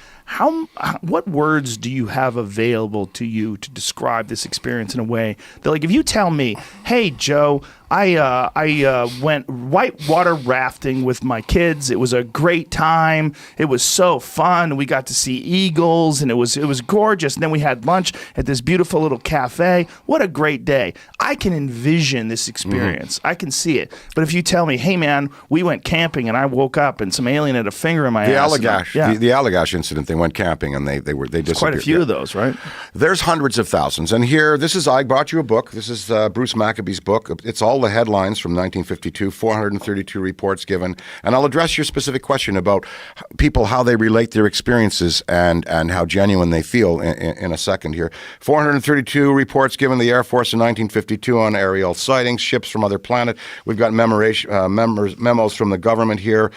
what words do you have available to you to describe this experience in a way that, like, if you tell me, hey, Joe, I went whitewater rafting with my kids. It was a great time. It was so fun. We got to see eagles, and it was gorgeous. And then we had lunch at this beautiful little cafe. What a great day. I can envision this experience. I can see it. But if you tell me, hey, man, we went camping, and I woke up, and some alien had a finger in my the ass. Allagash, the Allagash incident. They went camping and they disappeared. Quite a few of those, right? There's hundreds of thousands. And here, I brought you a book. This is Bruce Maccabee's book. It's all the headlines from 1952, 432 reports given. And I'll address your specific question about people, how they relate their experiences and how genuine they feel in a second here. 432 reports given the Air Force in 1952 on aerial sightings, ships from other planet. We've got memos from the government here.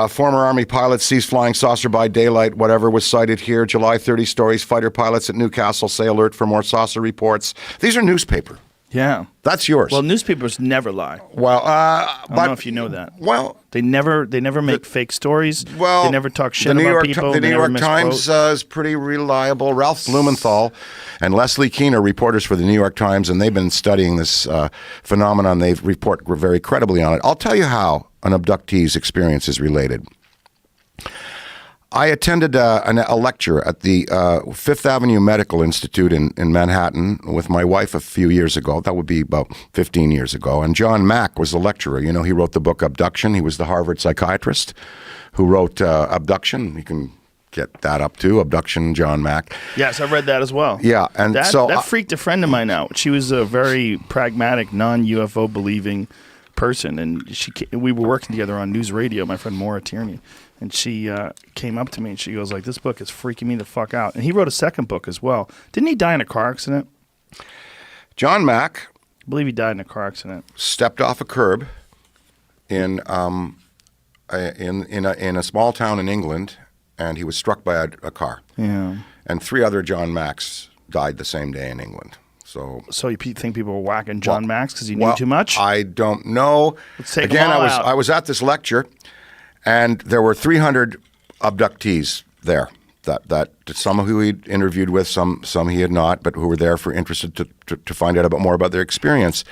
Former Army pilot sees flying saucer by daylight, whatever was cited here. July 30 stories, fighter pilots at Newcastle say alert for more saucer reports. These are newspaper. Yeah. That's yours. Well, newspapers never lie. Well, I don't know if you know that. Well, they never make fake stories. Well, they never talk shit about people. The They New never York Times is pretty reliable. Ralph Blumenthal and Leslie Keene are reporters for the New York Times, and they've been studying this phenomenon. They report very credibly on it. I'll tell you how an abductee's experience is related. I attended a lecture at the Fifth Avenue Medical Institute in Manhattan with my wife a few years ago. That would be about 15 years ago. And John Mack was the lecturer. You know, he wrote the book Abduction. He was the Harvard psychiatrist who wrote Abduction. You can get that up too, Abduction, John Mack. Yes, I've read that as well. Yeah, and that freaked a friend of mine out. She was a very pragmatic, non-UFO believing person, and we were working together on news radio. My friend Maura Tierney, and she came up to me and she goes like, "This book is freaking me the fuck out." And he wrote a second book as well. Didn't he die in a car accident? John Mack I believe he died in a car accident. stepped off a curb in a small town in England, and he was struck by a car. Yeah. And 3 other John Macks died the same day in England. So you think people were whacking John Max because he knew well, too much? I don't know. Let's take Again, them all I out. was at this lecture, and there were 300 abductees there. That some who he'd interviewed with, some he had not, but who were there for interested to find out more about their experience.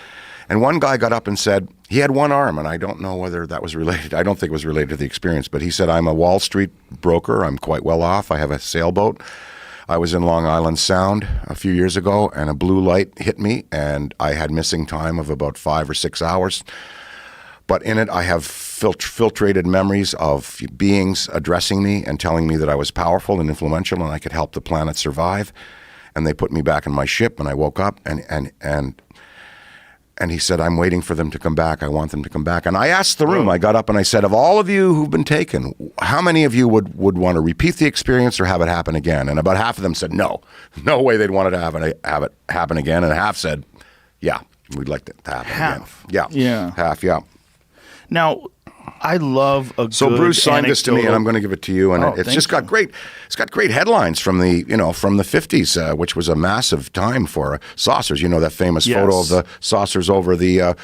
And one guy got up and said he had one arm, and I don't know whether that was related. I don't think it was related to the experience, but he said, "I'm a Wall Street broker. I'm quite well off. I have a sailboat. I was in Long Island Sound a few years ago, and a blue light hit me, and I had missing time of about 5 or 6 hours. But in it, I have filtrated memories of beings addressing me and telling me that I was powerful and influential and I could help the planet survive. And they put me back in my ship, and I woke up, and he said, "I'm waiting for them to come back. I want them to come back." And I asked the room, I got up and I said, "Of all of you who've been taken, how many of you would want to repeat the experience or have it happen again?" And about half of them said, no way they'd want it to have it happen again. And half said, yeah, we'd like it to happen Half. again. Yeah. Half, yeah. Now, I love a So good Bruce signed this to me, and anecdotal- I'm going to give it to you. And Oh, it's thank just got you. great. It's got great headlines from the 50s, which was a massive time for saucers. You know that famous Yes. photo of the saucers over the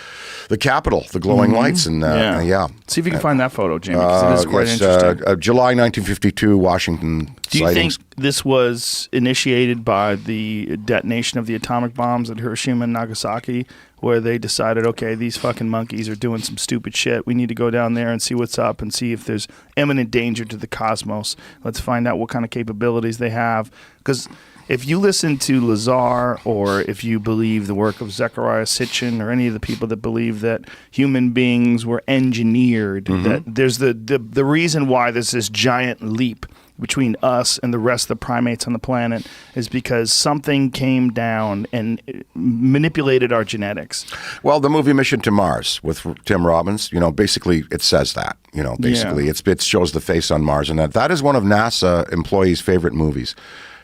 Capitol, the glowing lights, and yeah. See if you can find that photo, Jamie, because it is quite Yes, interesting. July 1952, Washington Do you sightings. think this was initiated by the detonation of the atomic bombs at Hiroshima and Nagasaki, where they decided, okay, these fucking monkeys are doing some stupid shit. We need to go down there and see what's up and see if there's imminent danger to the cosmos. Let's find out what kind of capabilities they have. Because if you listen to Lazar, or if you believe the work of Zecharia Sitchin, or any of the people that believe that human beings were engineered, that there's the reason why there's this giant leap between us and the rest of the primates on the planet is because something came down and manipulated our genetics. Well, the movie Mission to Mars with Tim Robbins, basically it says that. Basically it shows the face on Mars, and that is one of NASA employees' favorite movies.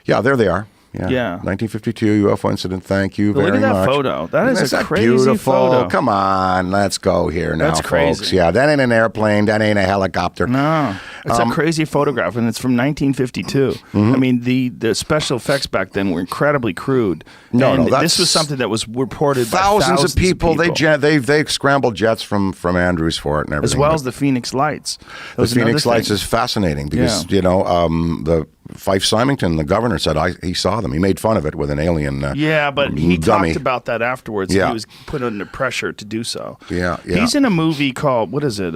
Yeah, there they are. Yeah. 1952 UFO incident. Thank you very much. Look at that photo. That is Isn't a that crazy beautiful? photo. Come on, let's go here now, That's crazy. folks. Yeah, that ain't an airplane. That ain't a helicopter. No, it's a crazy photograph, and it's from 1952. I mean, the special effects back then were incredibly crude. No, and that's this was something that was reported by thousands of people. They scrambled jets from Andrews for it and everything. as well as the Phoenix Lights. That The was another Phoenix Lights thing. is fascinating because the Fife Symington, the governor, said he saw them. He made fun of it with an alien. Yeah, but he dummy. talked about that afterwards. Yeah. He was put under pressure to do so. Yeah. He's in a movie called, what is it?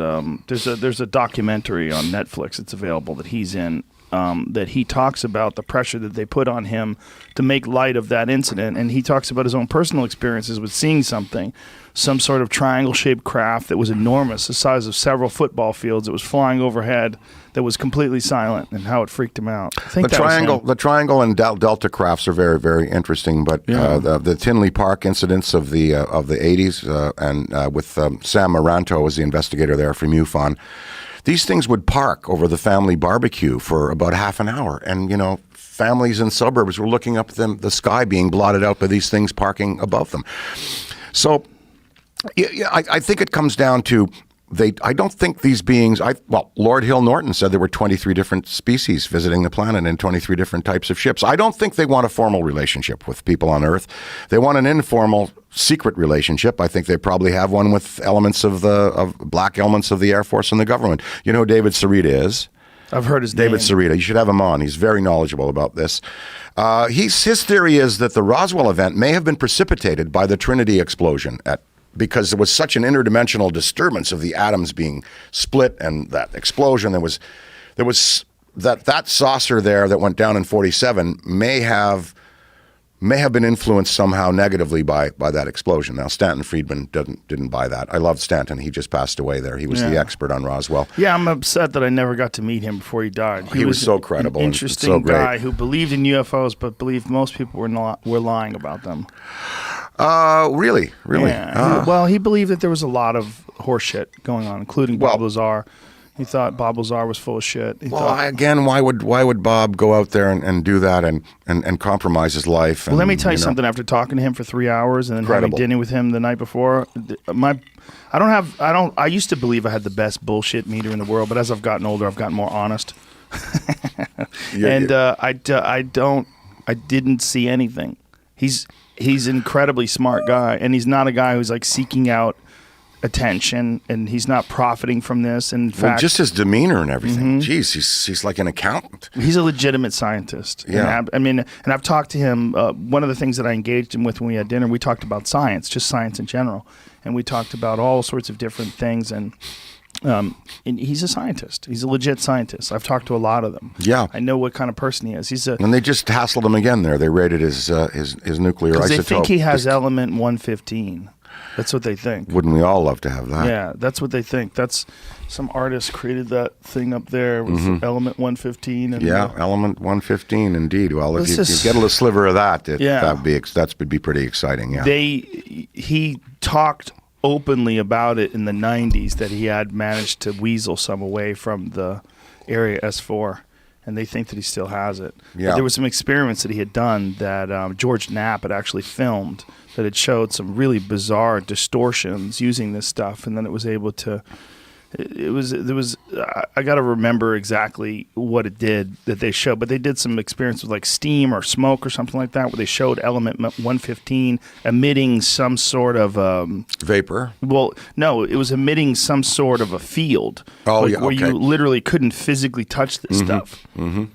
There's a documentary on Netflix. It's available that he's in. That he talks about the pressure that they put on him to make light of that incident, and he talks about his own personal experiences with seeing some sort of triangle-shaped craft that was enormous, the size of several football fields. It was flying overhead, that was completely silent, and how it freaked him out. I think The triangle and delta crafts are very, very interesting. But the Tinley Park incidents of the 80s, and with Sam Maranto as the investigator there from MUFON. These things would park over the family barbecue for about half an hour. And, families in suburbs were looking up at the sky being blotted out by these things parking above them. So I think it comes down to I don't think these beings, Lord Hill Norton said there were 23 different species visiting the planet in 23 different types of ships. I don't think they want a formal relationship with people on Earth. They want an informal, secret relationship. I think they probably have one with elements of black elements of the Air Force and the government. You know who David Sarita is? I've heard his David name. Sarita. You should have him on. He's very knowledgeable about this. His theory is that the Roswell event may have been precipitated by the Trinity explosion because there was such an interdimensional disturbance of the atoms being split and that explosion. There was that saucer there that went down in 47 may have been influenced somehow negatively by that explosion. Now, Stanton Friedman didn't buy that. I loved Stanton. He just passed away there. He was the expert on Roswell. Yeah, I'm upset that I never got to meet him before he died. He was so credible an and interesting so great. guy who believed in UFOs, but believed most people were lying about them. Really? Yeah. Well, he believed that there was a lot of horse shit going on, including Bob Lazar. He thought Bob Lazar was full of shit. Again, why would Bob go out there and do that and compromise his life? Well, let me tell you something. After talking to him for 3 hours and then having dinner with him the night before, I used to believe I had the best bullshit meter in the world, but as I've gotten older, I've gotten more honest. I didn't see anything. He's an incredibly smart guy, and he's not a guy who's like seeking out attention, and he's not profiting from this. In fact, just his demeanor and everything. Jeez, he's like an accountant. He's a legitimate scientist. Yeah. And I've talked to him. One of the things that I engaged him with when we had dinner, we talked about science, just science in general, and we talked about all sorts of different things. And he's a scientist. He's a legit scientist. I've talked to a lot of them. Yeah, I know what kind of person he is. And they just hassled him again. There, they rated his nuclear isotope. They think he has element 115. That's what they think. Wouldn't we all love to have that? Yeah, that's what they think. That's some artist created that thing up there with element 115. And element 115, indeed. Well, if you get a little sliver of that, that would be pretty exciting. Yeah. He talked openly about it in the 90s that he had managed to weasel some away from the Area S4. And they think that he still has it. Yeah. But there were some experiments that he had done that George Knapp had actually filmed that had showed some really bizarre distortions using this stuff, and then it was able to. I got to remember exactly what it did that they showed, but they did some experiments with like steam or smoke or something like that, where they showed element 115 emitting some sort of vapor. Well, no, it was emitting some sort of a field. Oh, where you literally couldn't physically touch this stuff. Mm-hmm.